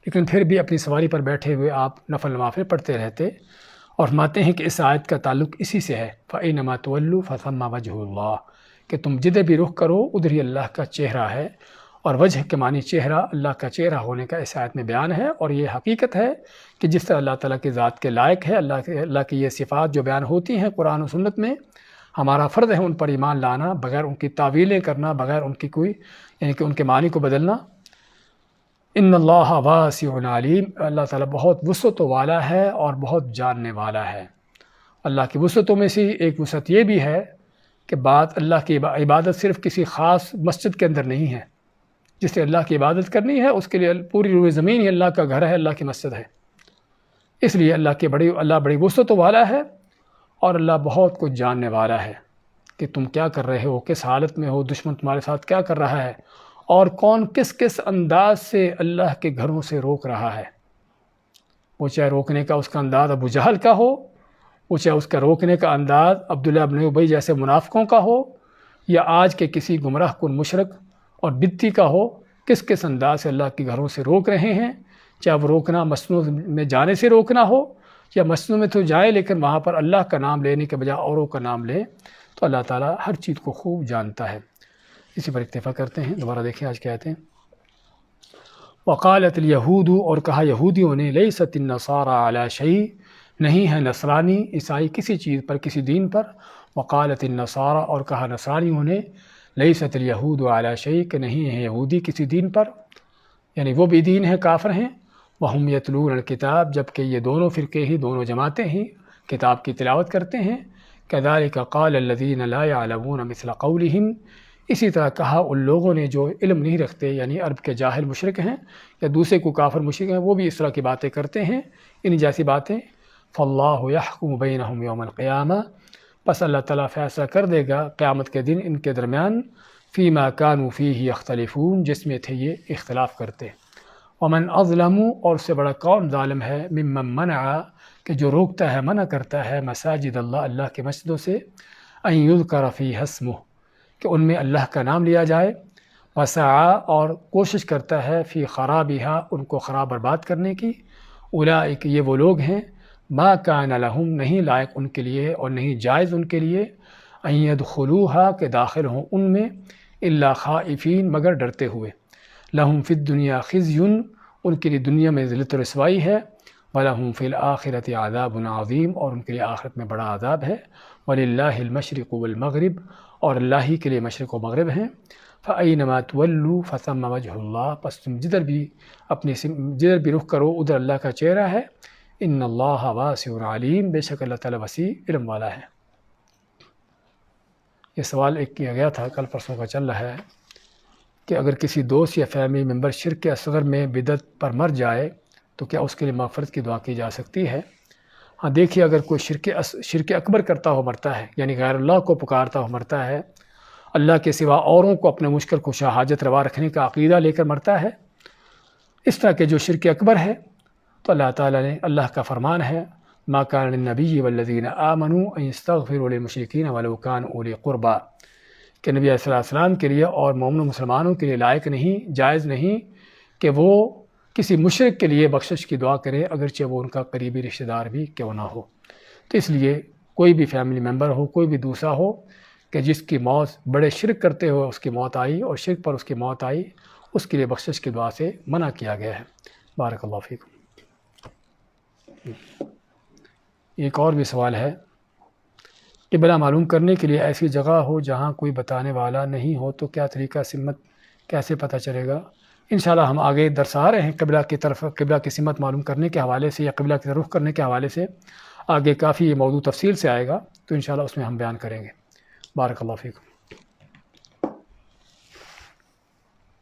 لیکن پھر بھی اپنی سواری پر بیٹھے ہوئے آپ نفل نوافل پڑھتے رہتے، اور فرماتے ہیں کہ اس آیت کا تعلق اسی سے ہے، فَإِنَّمَا تُوَلُّوا فَثَمَّ وَجْهُ اللَّهِ، کہ تم جدھر بھی رخ کرو ادھر ہی اللہ کا چہرہ ہے، اور وجہ کے معنی چہرہ، اللہ کا چہرہ ہونے کا اس آیت میں بیان ہے، اور یہ حقیقت ہے کہ جس طرح اللہ تعالیٰ کی ذات کے لائق ہے، اللہ کی یہ صفات جو بیان ہوتی ہیں قرآن و سنت میں، ہمارا فرض ہے ان پر ایمان لانا، بغیر ان کی تعویلیں کرنا، بغیر ان کی کوئی یعنی کہ ان کے معنی کو بدلنا۔ ان اللہ واسع علیم، اللہ تعالیٰ بہت وسعت والا ہے اور بہت جاننے والا ہے۔ اللہ کی وسعتوں میں سے ایک وسعت یہ بھی ہے کہ بات اللہ کی عبادت صرف کسی خاص مسجد کے اندر نہیں ہے، جس سے اللہ کی عبادت کرنی ہے اس کے لیے پوری روئے زمین ہی اللہ کا گھر ہے، اللہ کی مسجد ہے، اس لیے اللہ بڑی وسعت والا ہے، اور اللہ بہت کچھ جاننے والا ہے کہ تم کیا کر رہے ہو، کس حالت میں ہو، دشمن تمہارے ساتھ کیا کر رہا ہے، اور کون کس کس انداز سے اللہ کے گھروں سے روک رہا ہے۔ وہ چاہے روکنے کا اس کا انداز ابو جہل کا ہو، وہ چاہے اس کا روکنے کا انداز عبداللہ ابن ابی جیسے منافقوں کا ہو، یا آج کے کسی گمراہ کن مشرک اور بدتی کا ہو، کس کس انداز سے اللہ کے گھروں سے روک رہے ہیں، چاہے وہ روکنا مسجدوں میں جانے سے روکنا ہو، یا مسجدوں میں تو جائے لیکن وہاں پر اللہ کا نام لینے کے بجائے اوروں کا نام لے، تو اللہ تعالیٰ ہر چیز کو خوب جانتا ہے۔ اسی پر اکتفا کرتے ہیں، دوبارہ دیکھیں آج کیا کہتے ہیں۔ وقالت الیہود، اور کہا یہودیوں نے، لیست النصارى علی شیء، نہیں ہے نصرانی عیسائی کسی چیز پر، کسی دین پر۔ وقالت النصارى، اور کہا نصرانیوں نے، لیست الیہود علی شیء، کہ نہیں ہے یہودی کسی دین پر، یعنی وہ بھی دین ہے، کافر ہیں۔ وہم یتلون الکتاب، جبکہ یہ دونوں فرقے ہی، دونوں جماعتیں ہی کتاب کی تلاوت کرتے ہیں۔ کذالک قال الذین لا یعلمون مثل قولہم، اسی طرح کہا ان لوگوں نے جو علم نہیں رکھتے، یعنی عرب کے جاہل مشرک ہیں یا دوسرے کو کافر مشرک ہیں، وہ بھی اس طرح کی باتیں کرتے ہیں، ان جیسی باتیں۔ فاللہ یحکم بینہم یوم القیامہ، پس اللہ تعالیٰ فیصلہ کر دے گا قیامت کے دن ان کے درمیان، فیما کانوا فیہ یختلفون، جس میں تھے یہ اختلاف کرتے۔ ومن اظلم، اور اس سے بڑا کون ظالم ہے، ممن منع، کہ جو روکتا ہے، منع کرتا ہے، مساجد اللہ، اللہ کے مسجدوں سے، ان یذکر فیہا اسمہ، کہ ان میں اللہ کا نام لیا جائے، وسعی، اور کوشش کرتا ہے، فی خرابہا، ان کو خراب برباد کرنے کی۔ اولئک، یہ وہ لوگ ہیں، ما کان لہم، نہیں لائق ان کے لیے اور نہیں جائز ان کے لیے، ان یدخلوہا، کہ داخل ہوں ان میں، الا خائفین، مگر ڈرتے ہوئے۔ لہم فی الدنیا خزی، ان کے لیے دنیا میں ذلت و رسوائی ہے، وَلَهُمْ فِي الْآخِرَةِ عَذَابٌ عَظِيمٌ، اور ان کے لیے آخرت میں بڑا عذاب ہے۔ وَلِلَّهِ الْمَشْرِقُ وَالْمَغْرِبُ، اور اللہ ہی کے لیے مشرق و مغرب ہیں۔ فَأَيْنَمَا تُوَلُّوا فَثَمَّ وَجْهُ اللَّهِ، پس تم جدھر بھی رخ کرو ادھر اللہ کا چہرہ ہے۔ ان اللہ واسع علیم، بے شک اللہ تعالیٰ وسیع علم والا ہے۔ یہ سوال ایک کیا گیا تھا، کل پرسوں کا چل رہا ہے، کہ اگر کسی دوست یا فیملی ممبر شرک اصغر میں بدعت پر مر جائے تو کیا اس کے لیے مغفرت کی دعا کی جا سکتی ہے؟ ہاں دیکھیے، اگر کوئی شرک اکبر کرتا ہو مرتا ہے، یعنی غیر اللہ کو پکارتا ہو مرتا ہے، اللہ کے سوا اوروں کو اپنے مشکل کو حاجت روا رکھنے کا عقیدہ لے کر مرتا ہے، اس طرح کے جو شرک اکبر ہے، تو اللہ تعالیٰ نے، اللہ کا فرمان ہے، ما کان للنبی والذین آمنوا ان یستغفروا للمشرکین ولو کانوا اولی قربی، کہ نبی علیہ السلام کے لیے اور مومن مسلمانوں کے لیے لائق نہیں، جائز نہیں کہ وہ کسی مشرک کے لیے بخشش کی دعا کرے، اگرچہ وہ ان کا قریبی رشتہ دار بھی کیوں نہ ہو۔ تو اس لیے کوئی بھی فیملی ممبر ہو، کوئی بھی دوسرا ہو، کہ جس کی موت بڑے شرک کرتے ہوئے اس کی موت آئی اور شرک پر اس کی موت آئی، اس کے لیے بخشش کی دعا سے منع کیا گیا ہے۔ بارک اللہ فیکم۔ ایک اور بھی سوال ہے، قبلہ معلوم کرنے کے لیے ایسی جگہ ہو جہاں کوئی بتانے والا نہیں ہو تو کیا طریقہ سمت کیسے پتہ چلے گا؟ انشاءاللہ ہم آگے درس آ رہے ہیں قبلہ کی سمت معلوم کرنے کے حوالے سے یا قبلہ کی طرف رخ کرنے کے حوالے سے، آگے کافی یہ موضوع تفصیل سے آئے گا، تو انشاءاللہ اس میں ہم بیان کریں گے۔ بارک اللہ فیکم۔